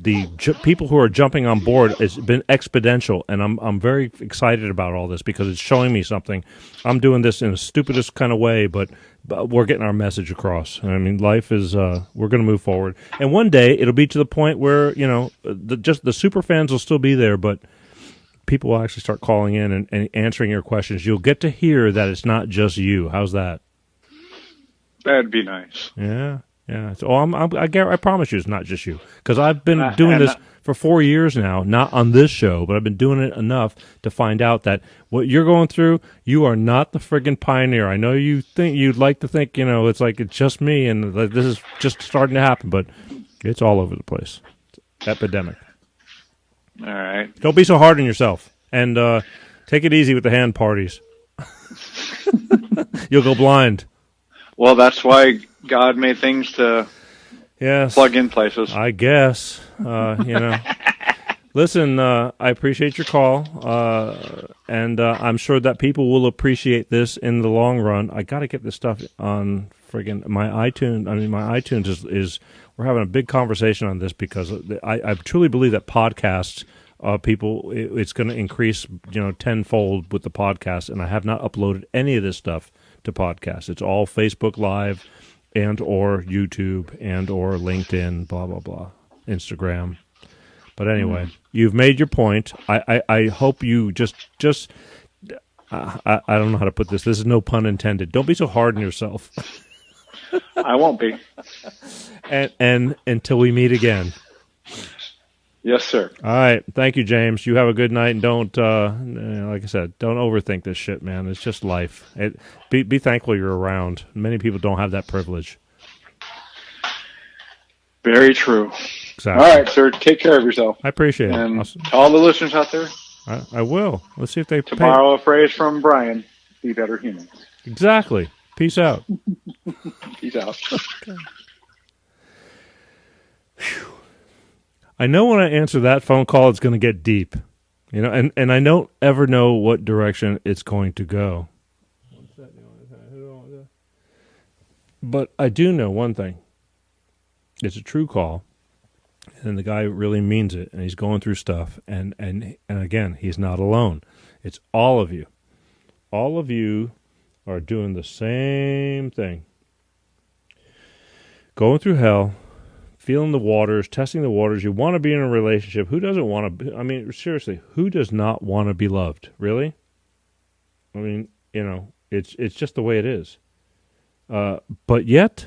people who are jumping on board has been exponential. And I'm very excited about all this because it's showing me something. I'm doing this in the stupidest kind of way, but we're getting our message across. I mean, life is, we're going to move forward. And one day it'll be to the point where, just the super fans will still be there, but people will actually start calling in and answering your questions. You'll get to hear that it's not just you. How's that? That'd be nice. Yeah. Yeah. So I promise you, it's not just you, because I've been doing this for 4 years now, not on this show, but I've been doing it enough to find out that what you're going through, you are not the friggin' pioneer. I know you'd like to think, it's like it's just me and this is just starting to happen, but it's all over the place. It's epidemic. All right. Don't be so hard on yourself, and take it easy with the hand parties. You'll go blind. Well, that's why God made things to plug in places. I guess. Listen, I appreciate your call, and I'm sure that people will appreciate this in the long run. I got to get this stuff on friggin' my iTunes. I mean, my iTunes is we're having a big conversation on this because I truly believe that podcasts, it's going to increase, tenfold with the podcast, and I have not uploaded any of this stuff to podcasts. It's all Facebook Live and or YouTube and or LinkedIn, blah, blah, blah, Instagram. But anyway, you've made your point. I hope you just I don't know how to put this. This is no pun intended. Don't be so hard on yourself. I won't be. And until we meet again. Yes, sir. All right. Thank you, James. You have a good night, and don't, like I said, don't overthink this shit, man. It's just life. Be thankful you're around. Many people don't have that privilege. Very true. Exactly. All right, sir. Take care of yourself. I appreciate it. And to all the listeners out there, I will. Let's see if they to borrow a phrase from Brian, be better humans. Exactly. Peace out. Peace out. Okay. I know when I answer that phone call, it's going to get deep, and I don't ever know what direction it's going to go. But I do know one thing. It's a true call, and the guy really means it, and he's going through stuff, and again, he's not alone. It's all of you. All of you are doing the same thing. Going through hell, feeling the waters, testing the waters. You want to be in a relationship. Who doesn't want to? I mean, seriously, who does not want to be loved? Really? I mean, it's just the way it is. But yet,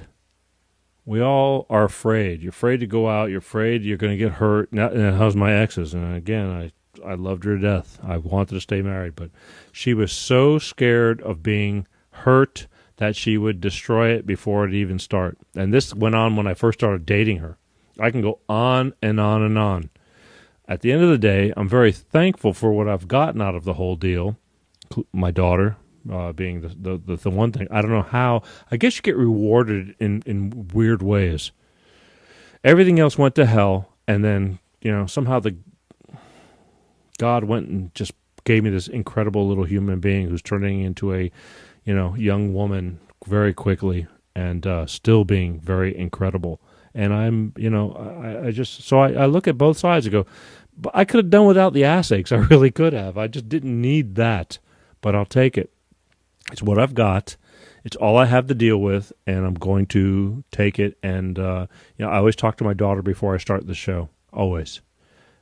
we all are afraid. You're afraid to go out. You're afraid you're going to get hurt. And how's my exes? And again, I loved her to death. I wanted to stay married, but she was so scared of being hurt that she would destroy it before it even start. And this went on when I first started dating her. I can go on and on and on. At the end of the day, I'm very thankful for what I've gotten out of the whole deal. My daughter being the one thing. I don't know how. I guess you get rewarded in weird ways. Everything else went to hell, and then somehow God went and just gave me this incredible little human being who's turning into a young woman very quickly and still being very incredible. And I'm, I look at both sides and go, but I could have done without the ass aches. I really could have. I just didn't need that, but I'll take it. It's what I've got. It's all I have to deal with, and I'm going to take it. And, I always talk to my daughter before I start the show. Always.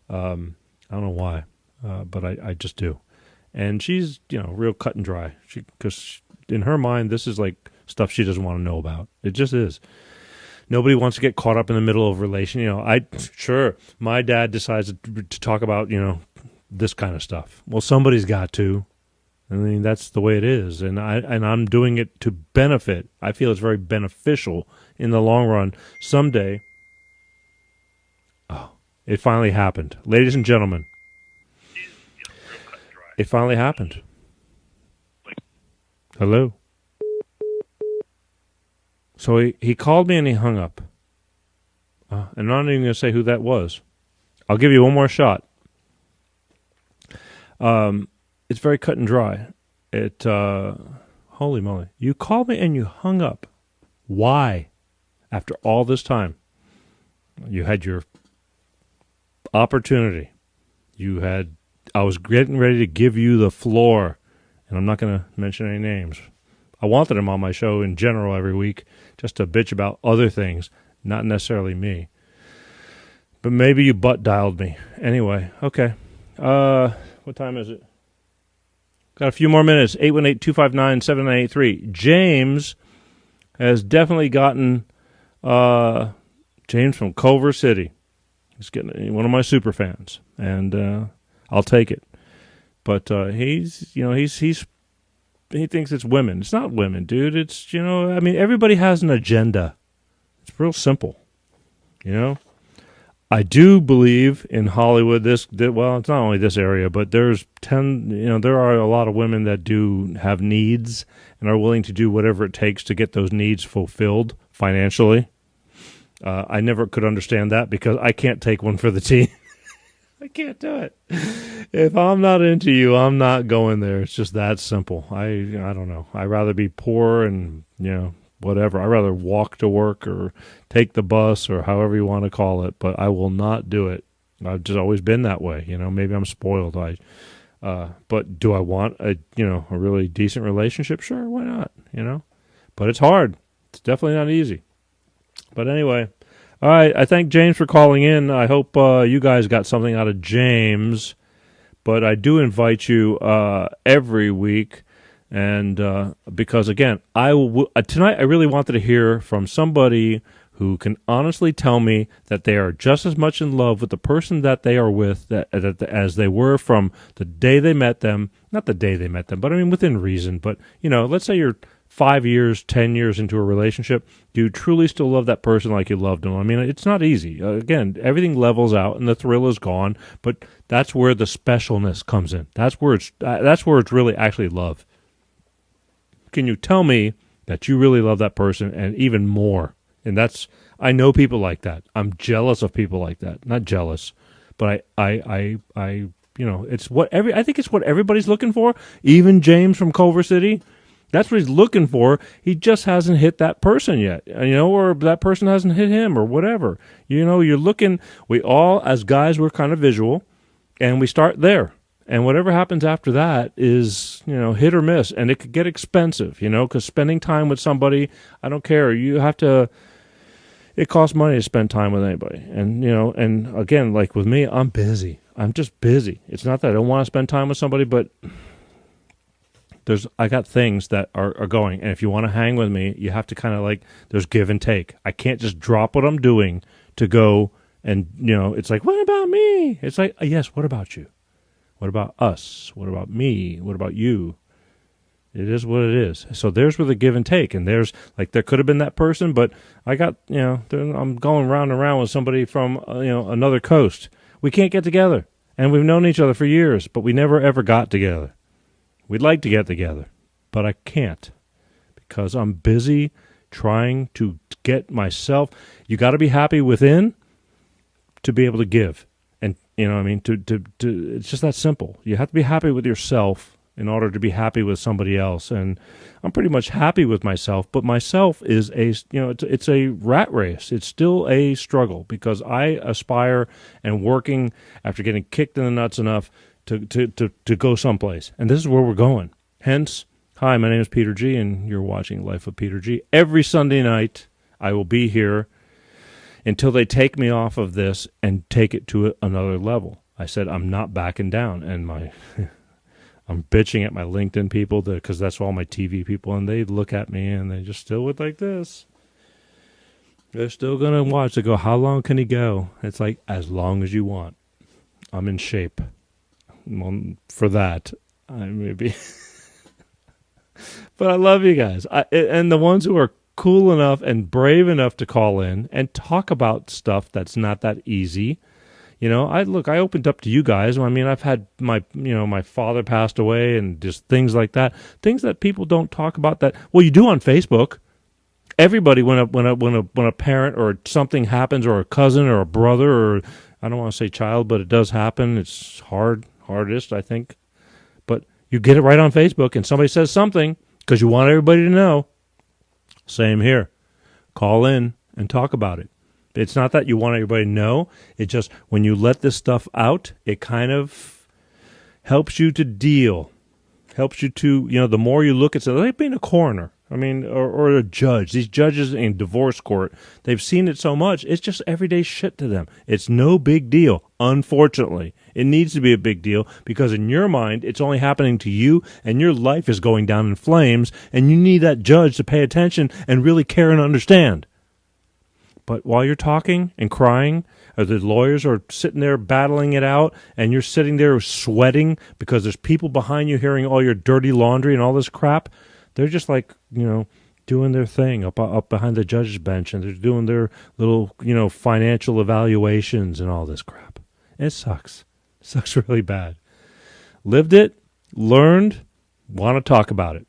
I don't know why, but I just do. And she's, real cut and dry. Because in her mind, this is like stuff she doesn't want to know about. It just is. Nobody wants to get caught up in the middle of a relation. My dad decides to talk about, this kind of stuff. Well, somebody's got to. I mean, that's the way it is. And I'm doing it to benefit. I feel it's very beneficial in the long run. Someday, it finally happened. Ladies and gentlemen, it finally happened. Hello. So he called me and he hung up. And I'm not even going to say who that was. I'll give you one more shot. It's very cut and dry. Holy moly. You called me and you hung up. Why? After all this time. You had your opportunity. I was getting ready to give you the floor. And I'm not going to mention any names. I wanted him on my show in general every week just to bitch about other things, not necessarily me. But maybe you butt dialed me. Anyway, okay. What time is it? Got a few more minutes. 818-259-7983. James has definitely gotten James from Culver City. He's getting one of my super fans, and I'll take it. But he thinks it's women. It's not women, dude. It's, I mean, everybody has an agenda. It's real simple, I do believe in Hollywood. Well, it's not only this area, but there are a lot of women that do have needs and are willing to do whatever it takes to get those needs fulfilled financially. I never could understand that because I can't take one for the team. I can't do it. If I'm not into you, I'm not going there. It's just that simple. I don't know. I'd rather be poor and, whatever. I'd rather walk to work or take the bus or however you want to call it, but I will not do it. I've just always been that way. Maybe I'm spoiled. But do I want a really decent relationship? Sure, why not? But it's hard. It's definitely not easy. But anyway, all right. I thank James for calling in. I hope you guys got something out of James. But I do invite you every week, and because again, tonight I really wanted to hear from somebody who can honestly tell me that they are just as much in love with the person that they are with as they were from the day they met them. Not the day they met them, but I mean within reason. But let's say you're 5 years, 10 years into a relationship. Do you truly still love that person like you loved them? I mean, it's not easy. Again, everything levels out and the thrill is gone, but that's where the specialness comes in. That's where it's really actually love. Can you tell me that you really love that person and even more? And I know people like that. I'm jealous of people like that. Not jealous, but I think it's what everybody's looking for. Even James from Culver City. That's what he's looking for. He just hasn't hit that person yet, or that person hasn't hit him or whatever. You're looking, we all, as guys, we're kind of visual, and we start there. And whatever happens after that is, hit or miss. And it could get expensive, because spending time with somebody, I don't care. It costs money to spend time with anybody. And, and again, like with me, I'm busy. I'm just busy. It's not that I don't want to spend time with somebody, but I got things that are going, and if you want to hang with me, you have to kind of there's give and take. I can't just drop what I'm doing to go and, it's like, what about me? It's like, yes, what about you? What about us? What about me? What about you? It is what it is. So there's where the give and take, and there could have been that person, but I got, I'm going round and round with somebody from, another coast. We can't get together, and we've known each other for years, but we never ever got together. We'd like to get together, but I can't because I'm busy trying to get myself. You got to be happy within to be able to give. And, it's just that simple. You have to be happy with yourself in order to be happy with somebody else. And I'm pretty much happy with myself, but myself is it's a rat race. It's still a struggle because I aspire and working after getting kicked in the nuts enough to go someplace. And this is where we're going. Hence, hi, my name is Peter G., and you're watching Life of Peter G. Every Sunday night, I will be here until they take me off of this and take it to another level. I said I'm not backing down, and I'm bitching at my LinkedIn people because that's all my TV people, and they look at me, and they just still would like this. They're still going to watch. They go, how long can he go? It's like, as long as you want. I'm in shape. Well, for that, I maybe. But I love you guys. And the ones who are cool enough and brave enough to call in and talk about stuff that's not that easy. I opened up to you guys. I mean, I've had my father passed away and just things like that. Things that people don't talk about that, well, you do on Facebook. Everybody, when a parent or something happens, or a cousin or a brother, or I don't want to say child, but it does happen. It's hardest, I think. But you get it right on Facebook, and somebody says something because you want everybody to know. Same here. Call in and talk about it. It's not that you want everybody to know. It just, when you let this stuff out, it kind of helps you to deal. Helps you to, the more you look at something, like being a coroner. I mean, or a judge. These judges in divorce court, they've seen it so much, it's just everyday shit to them. It's no big deal, unfortunately. It needs to be a big deal because in your mind, it's only happening to you and your life is going down in flames, and you need that judge to pay attention and really care and understand. But while you're talking and crying, or the lawyers are sitting there battling it out, and you're sitting there sweating because there's people behind you hearing all your dirty laundry and all this crap, they're just like, doing their thing up behind the judge's bench, and they're doing their little, financial evaluations and all this crap. It sucks. It sucks really bad. Lived it, learned, want to talk about it,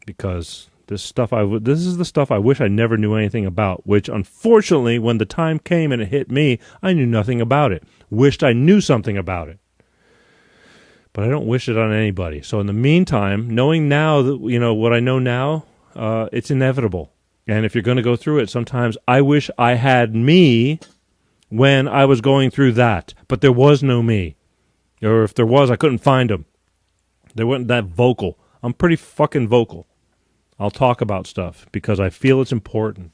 because this is the stuff I wish I never knew anything about, which unfortunately, when the time came and it hit me, I knew nothing about it. Wished I knew something about it. But I don't wish it on anybody. So in the meantime, knowing now that, what I know now, it's inevitable. And if you're going to go through it, sometimes I wish I had me when I was going through that. But there was no me. Or if there was, I couldn't find him. They weren't that vocal. I'm pretty fucking vocal. I'll talk about stuff because I feel it's important.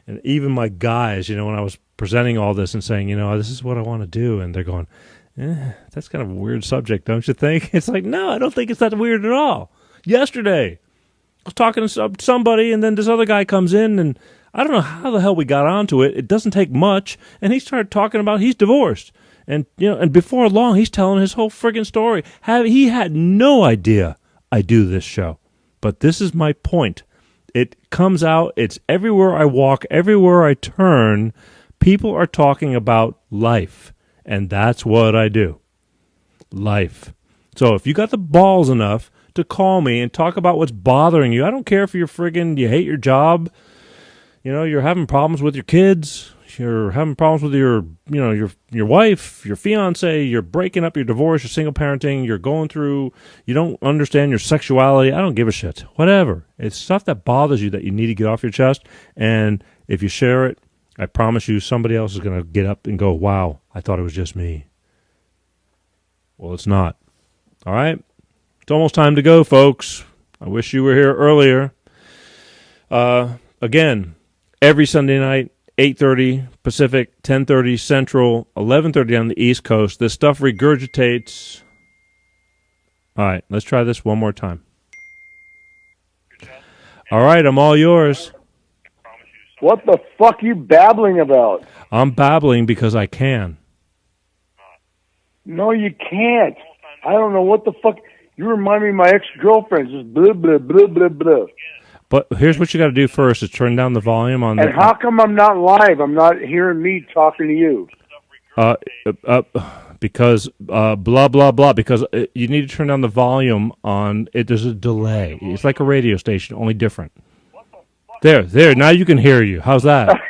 And even my guys, when I was presenting all this and saying, this is what I want to do, and they're going, that's kind of a weird subject, don't you think? It's like, no, I don't think it's that weird at all. Yesterday, I was talking to somebody, and then this other guy comes in, and I don't know how the hell we got onto it. It doesn't take much, and he started talking about he's divorced. And, and before long, he's telling his whole friggin' story. He had no idea I do this show. But this is my point. It comes out. It's everywhere I walk, everywhere I turn. People are talking about life. And that's what I do. Life. So if you got the balls enough to call me and talk about what's bothering you, I don't care if you hate your job, you're having problems with your kids, you're having problems with your wife, your fiance, you're breaking up, your divorce, you're single parenting, you're going through, you don't understand your sexuality. I don't give a shit. Whatever. It's stuff that bothers you that you need to get off your chest. And if you share it, I promise you somebody else is going to get up and go, wow, I thought it was just me. Well, it's not. All right? It's almost time to go, folks. I wish you were here earlier. Again, every Sunday night, 8:30 Pacific, 10:30 Central, 11:30 on the East Coast. This stuff regurgitates. All right, let's try this one more time. All right, I'm all yours. What the fuck are you babbling about? I'm babbling because I can. No, you can't. I don't know what the fuck. You remind me of my ex-girlfriend. Just blah, blah, blah, blah, blah. But here's what you got to do first is turn down the volume on And how come I'm not live? I'm not hearing me talking to you. Because blah, blah, blah. Because you need to turn down the volume on it. There's a delay. It's like a radio station, only different. There. Now you can hear you. How's that?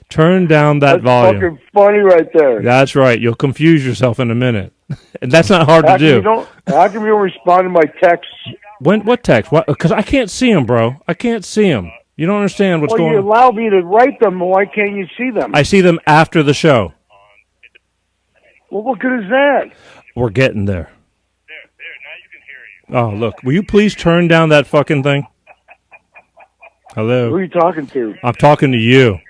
Turn down that volume. That's fucking funny right there. That's right. You'll confuse yourself in a minute. And that's not hard to do. How come you don't respond to my texts? What text? Because I can't see them, bro. I can't see them. You don't understand what's going on. Well, you allow me to write them. Why can't you see them? I see them after the show. Well, what good is that? We're getting there. Oh, look. Will you please turn down that fucking thing? Hello? Who are you talking to? I'm talking to you.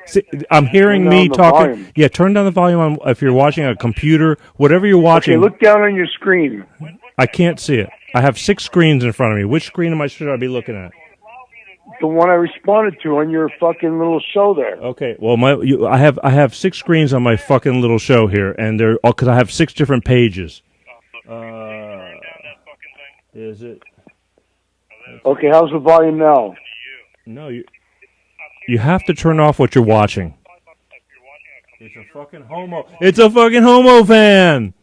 See, I'm hearing me talking. Volume. Yeah, turn down the volume on if you're watching a computer, whatever you're watching. Okay, look down on your screen. I can't see it. I have 6 screens in front of me. Which screen should I be looking at? The one I responded to on your fucking little show there. Okay, well, I have 6 screens on my fucking little show here, and they're all because I have 6 different pages. Is it? Okay, how's the volume now? No, you have to turn off what you're watching. It's a fucking homo. It's a fucking homo fan.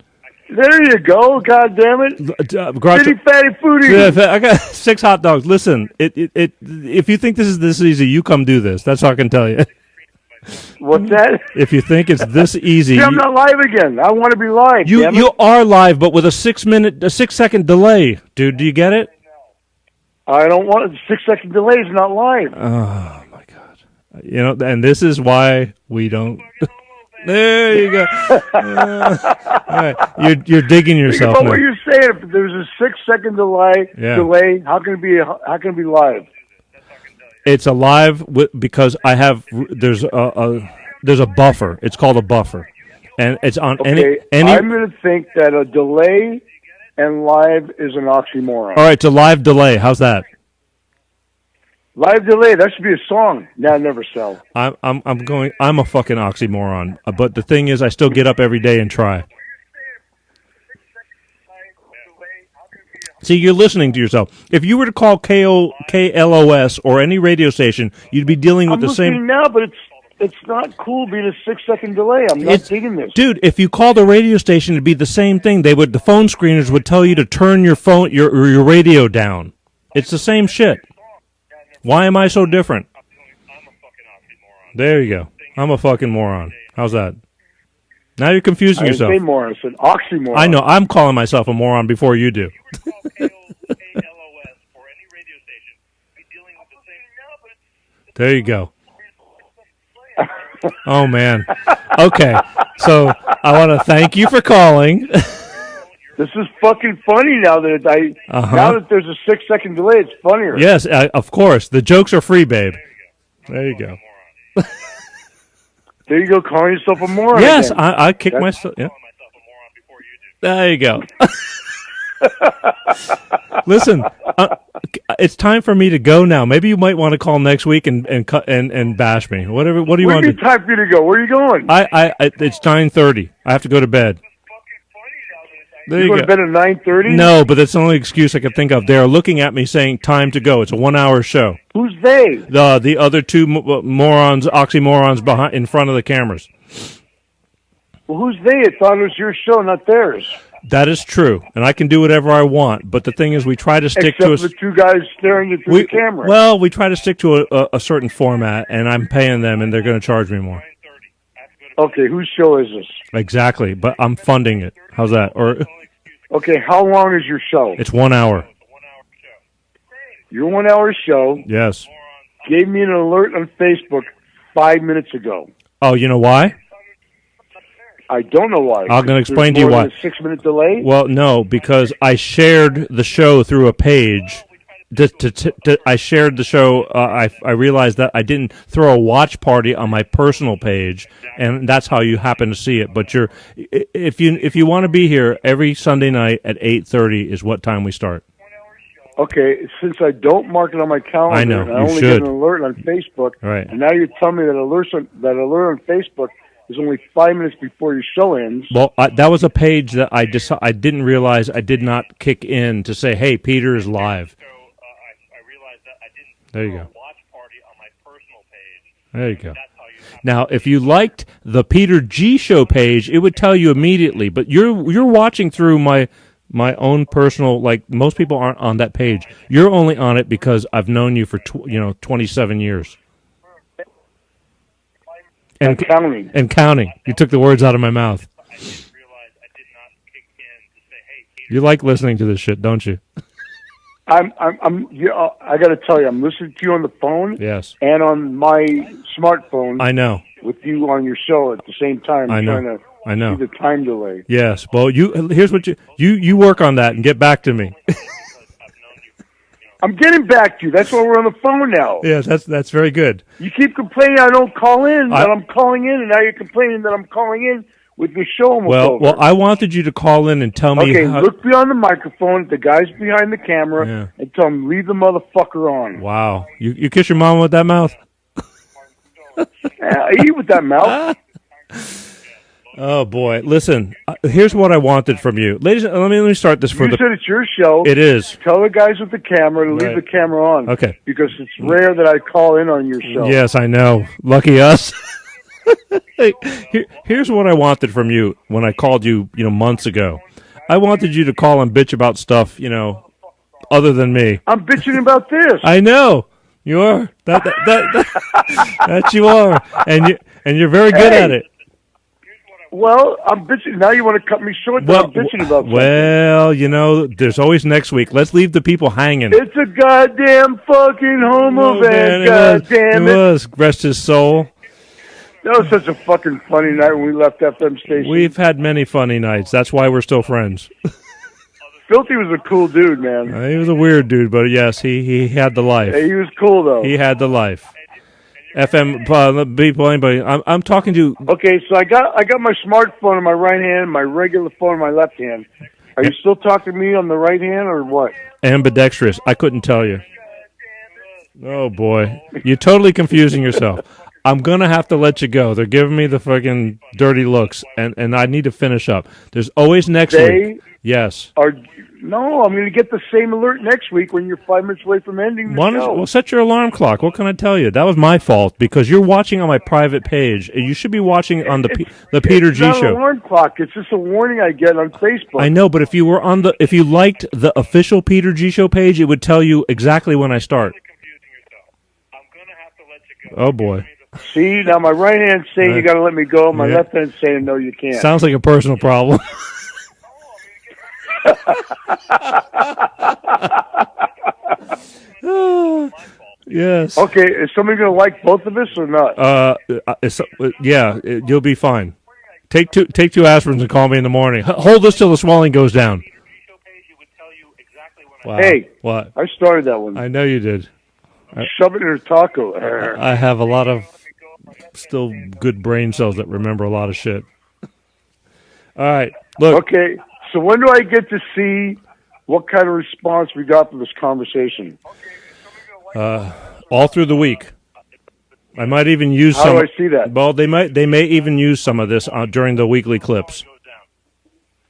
There you go. God damn it. Pretty fatty foodie. Yeah, I got 6 hot dogs. Listen, if you think this is this easy, you come do this. That's all I can tell you. What's that? If you think it's this easy, See, I'm not live again. I want to be live. You are live, but with a 6-second delay, dude. Do you get it? I don't want a 6-second delay. It's not live. Oh my god! And this is why we don't. There you go. All right. You're digging yourself. But what you're saying, if there's a 6-second delay, how can it be live? It's a live because I have there's a buffer. It's called a buffer, and it's on any. I'm going to think that a delay and live is an oxymoron. All right, it's a live delay. How's that? Live delay. That should be a song. Nah, never sell. I'm a fucking oxymoron. But the thing is, I still get up every day and try. See, you're listening to yourself. If you were to call KLOS or any radio station, you'd be dealing with I'm the same. listening now, but it's not cool being a 6-second delay. I'm not digging this. Dude, if you called a radio station, it'd be the same thing. The phone screeners would tell you to turn your radio down. It's the same shit. Why am I so different? There you go. I'm a fucking moron. How's that? Now you're confusing yourself. I didn't say moron. I said oxymoron. I know. I'm calling myself a moron before you do. There you go. Oh, man. Okay. So I want to thank you for calling. This is fucking funny now that now that there's a 6-second delay. It's funnier. Yes, of course. The jokes are free, babe. There you go. There you go, calling yourself a moron. Yes, again. I kick myself. Yeah. There you go. Listen, it's time for me to go now. Maybe you might want to call next week and bash me. Whatever. What do you want to do? Time for you to go. Where are you going? It's 9:30. I have to go to bed. There you go go. To bed at 9:30? No, but that's the only excuse I can think of. They're looking at me saying time to go. It's a 1-hour show. Who's they? The other two morons, oxymorons in front of the cameras. Well, who's they? I thought it was your show, not theirs. That is true, and I can do whatever I want. But the thing is, we try to stick to the two guys staring through the camera. Well, we try to stick to a certain format, and I'm paying them, and they're going to charge me more. Okay, whose show is this? Exactly, but I'm funding it. How's that? Okay, how long is your show? It's 1 hour. Your 1 hour show. Yes. Gave me an alert on Facebook 5 minutes ago. Oh, you know why? I don't know why. I'm going to explain to you why. A 6-minute delay? Well, no, because I shared the show through a page. I shared the show. I realized that I didn't throw a watch party on my personal page, and that's how you happen to see it. But if you want to be here every Sunday night at 8:30 is what time we start. Okay, since I don't mark it on my calendar, I know and I you only should. get an alert on Facebook, right? And now you're telling me that alert on Facebook is only 5 minutes before your show ends. Well, that was a page that I didn't realize I did not kick in to say, "Hey, Peter is live." There you go. There you go. Now, if you liked the Peter G Show page, it would tell you immediately. But you're watching through my own personal. Like most people aren't on that page. You're only on it because I've known you for 27 years. And counting. And counting. You took the words out of my mouth. You like listening to this shit, don't you? I got to tell you, I'm listening to you on the phone. Yes. And on my smartphone. I know. With you on your show at the same time. I know. Trying to I know. see the time delay. Yes. Well, here's what you work on that and get back to me. I'm getting back to you. That's why we're on the phone now. Yes, that's very good. You keep complaining I don't call in, that I'm calling in, and now you're complaining that I'm calling in with your show almost over. Well, I wanted you to call in and tell me. Okay, look beyond the microphone, the guy's behind the camera, and tell him, leave the motherfucker on. Wow. You kiss your mom with that mouth? I eat with that mouth. Oh, boy. Listen, here's what I wanted from you. Ladies, let me start this for You said it's your show. It is. Tell the guys with the camera to leave the camera on. Okay. Because it's rare that I call in on your show. Yes, I know. Lucky us. Hey, here's what I wanted from you when I called you, months ago. I wanted you to call and bitch about stuff, other than me. I'm bitching about this. I know. You are. That you are. And you're very good at it. Well, I'm bitching. Now you want to cut me short? I'm bitching about something. Well, there's always next week. Let's leave the people hanging. It's a goddamn fucking homo van. Goddamn it. It was. Rest his soul. That was such a fucking funny night when we left FM station. We've had many funny nights. That's why we're still friends. Filthy was a cool dude, man. He was a weird dude, but yes, he had the life. Hey, he was cool, though. He had the life. FM, anybody. I'm talking to. Okay, so I got my smartphone in my right hand, my regular phone in my left hand. Are you still talking to me on the right hand or what? Ambidextrous. I couldn't tell you. Oh, boy. You're totally confusing yourself. I'm going to have to let you go. They're giving me the fucking dirty looks, and I need to finish up. There's always next week. Yes. No, I'm going to get the same alert next week when you're 5 minutes away from ending the show. Well, set your alarm clock. What can I tell you? That was my fault because you're watching on my private page. You should be watching on the Peter G It's not show. an alarm clock. It's just a warning I get on Facebook. I know, but if you liked the official Peter G show page, it would tell you exactly when I start. Oh boy. See, now my right hand's saying you got to let me go. My left hand's saying no, you can't. Sounds like a personal problem. Yes. Okay, is somebody going to like both of us or not? You'll be fine. Take two aspirins and call me in the morning. Hold this till the swelling goes down. Wow. Hey, what? I started that one. I know you did. Shove it in a taco. I have a lot of still good brain cells that remember a lot of shit. All right, look. Okay, so when do I get to see what kind of response we got from this conversation? All through the week. I might even use some. How do I see that? Well, they may even use some of this during the weekly clips.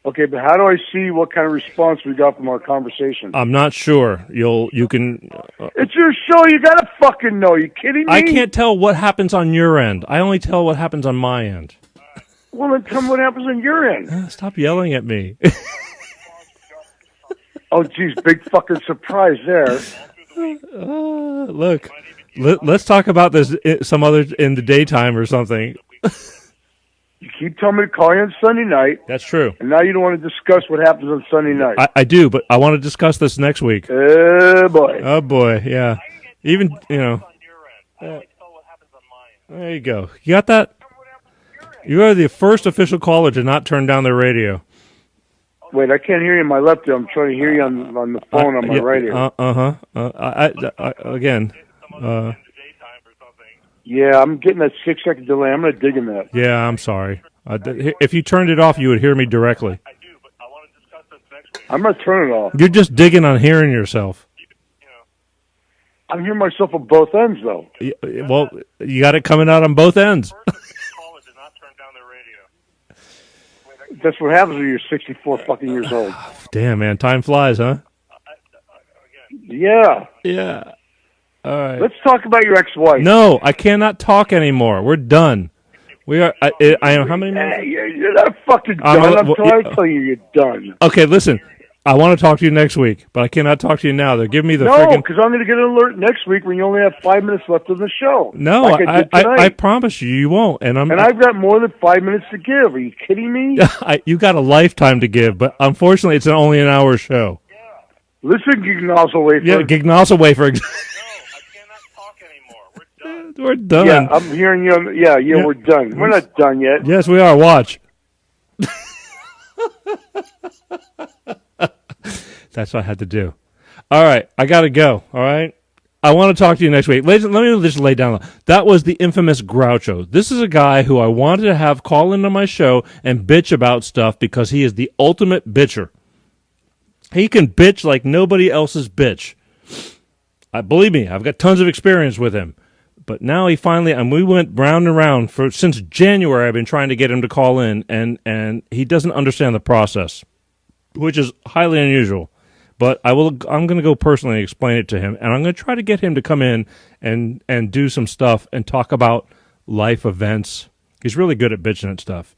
Okay, but how do I see what kind of response we got from our conversation? I'm not sure. You can. It's your show. You gotta fucking know. You kidding me? I can't tell what happens on your end. I only tell what happens on my end. Well, then tell me what happens on your end. Stop yelling at me. Oh, geez, big fucking surprise there. Look, let's talk about this some other in the daytime or something. You keep telling me to call you on Sunday night. That's true. And now you don't want to discuss what happens on Sunday night. I do, but I want to discuss this next week. Oh, boy. Oh, boy, yeah. Even, there you go. You got that? You are the first official caller to not turn down their radio. Wait, I can't hear you on my left ear. I'm trying to hear you on the phone on my right ear. Again. Yeah, I'm getting that 6-second delay. I'm going to dig in that. Yeah, I'm sorry. If you turned it off, you would hear me directly. I'm going to turn it off. You're just digging on hearing yourself. I'm hearing myself on both ends, though. Well, you got it coming out on both ends. That's what happens when you're 64 fucking years old. Damn, man. Time flies, huh? Yeah. Yeah. All right. Let's talk about your ex-wife. No, I cannot talk anymore. We're done. We are. I am. How many minutes? You're not fucking done. I'm telling you, you're done. Okay, listen. I want to talk to you next week, but I cannot talk to you now. They're giving me the No, because I'm going to get an alert next week when you only have 5 minutes left of the show. No, like I promise you won't. And I've got more than 5 minutes to give. Are you kidding me? You got a lifetime to give, but unfortunately, it's only an hour show. Listen, Gig Nozzle Wafer. Yeah, Gig Nozzle Wafer. We're done. Yeah, I'm hearing you. Yeah, we're done. We're not done yet. Yes, we are. Watch. That's what I had to do. All right, I got to go. All right. I want to talk to you next week. Ladies, let me just lay down. That was the infamous Groucho. This is a guy who I wanted to have call into my show and bitch about stuff because he is the ultimate bitcher. He can bitch like nobody else's bitch. Believe me, I've got tons of experience with him. But now he finally, and we went round and round since January. I've been trying to get him to call in, and he doesn't understand the process, which is highly unusual. But I'm going to go personally explain it to him, and I'm going to try to get him to come in and do some stuff and talk about life events. He's really good at bitching at stuff.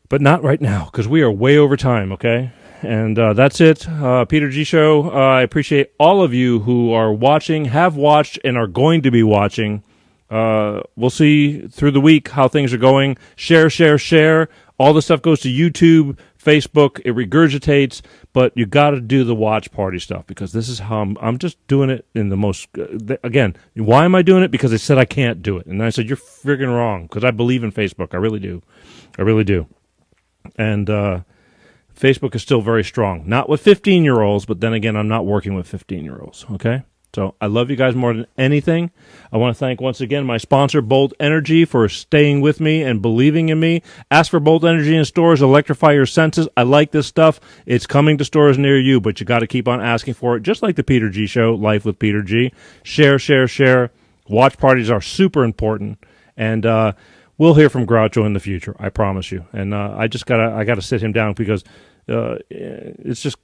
But not right now, because we are way over time, okay? And that's it. Peter G. Show. I appreciate all of you who are watching, have watched, and are going to be watching. We'll see through the week how things are going. Share. All the stuff goes to YouTube, Facebook. It regurgitates. But you got to do the watch party stuff because this is how I'm just doing it in the most. Again, why am I doing it? Because they said I can't do it. And I said, you're friggin' wrong because I believe in Facebook. I really do. And Facebook is still very strong. Not with 15-year-olds, but then again, I'm not working with 15-year-olds, okay? So I love you guys more than anything. I want to thank once again my sponsor, Bolt Energy, for staying with me and believing in me. Ask for Bolt Energy in stores. Electrify your senses. I like this stuff. It's coming to stores near you, but you got to keep on asking for it. Just like the Peter G Show, Life with Peter G. Share, share, share. Watch parties are super important, and we'll hear from Groucho in the future. I promise you. And I gotta sit him down because it's just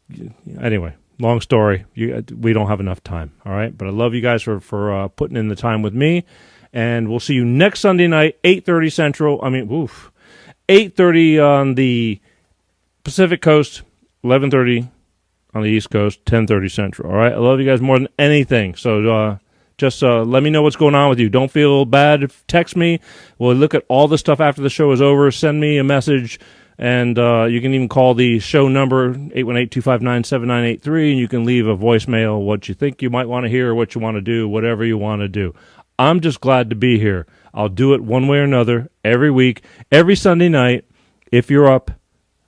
anyway. Long story. We don't have enough time, all right? But I love you guys for putting in the time with me, and we'll see you next Sunday night, 8:30 Central. 8:30 on the Pacific Coast, 11:30 on the East Coast, 10:30 Central, all right? I love you guys more than anything, so just let me know what's going on with you. Don't feel bad. Text me. We'll look at all the stuff after the show is over. Send me a message. And you can even call the show number, 818-259-7983, and you can leave a voicemail, what you think you might want to hear, what you want to do, whatever you want to do. I'm just glad to be here. I'll do it one way or another every week, every Sunday night, if you're up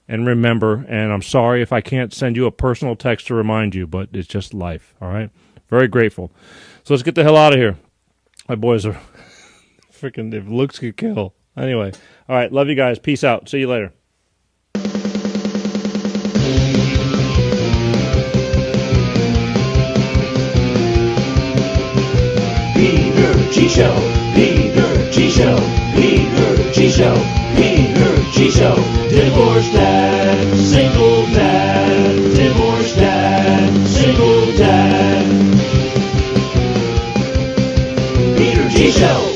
and remember. And I'm sorry if I can't send you a personal text to remind you, but it's just life, all right? Very grateful. So let's get the hell out of here. My boys are freaking, if looks could kill. Anyway, all right, love you guys. Peace out. See you later. Peter G Show, Peter G Show, Peter G Show, Peter G Show. Divorced dad, single dad, divorced dad, single dad. Peter G Show.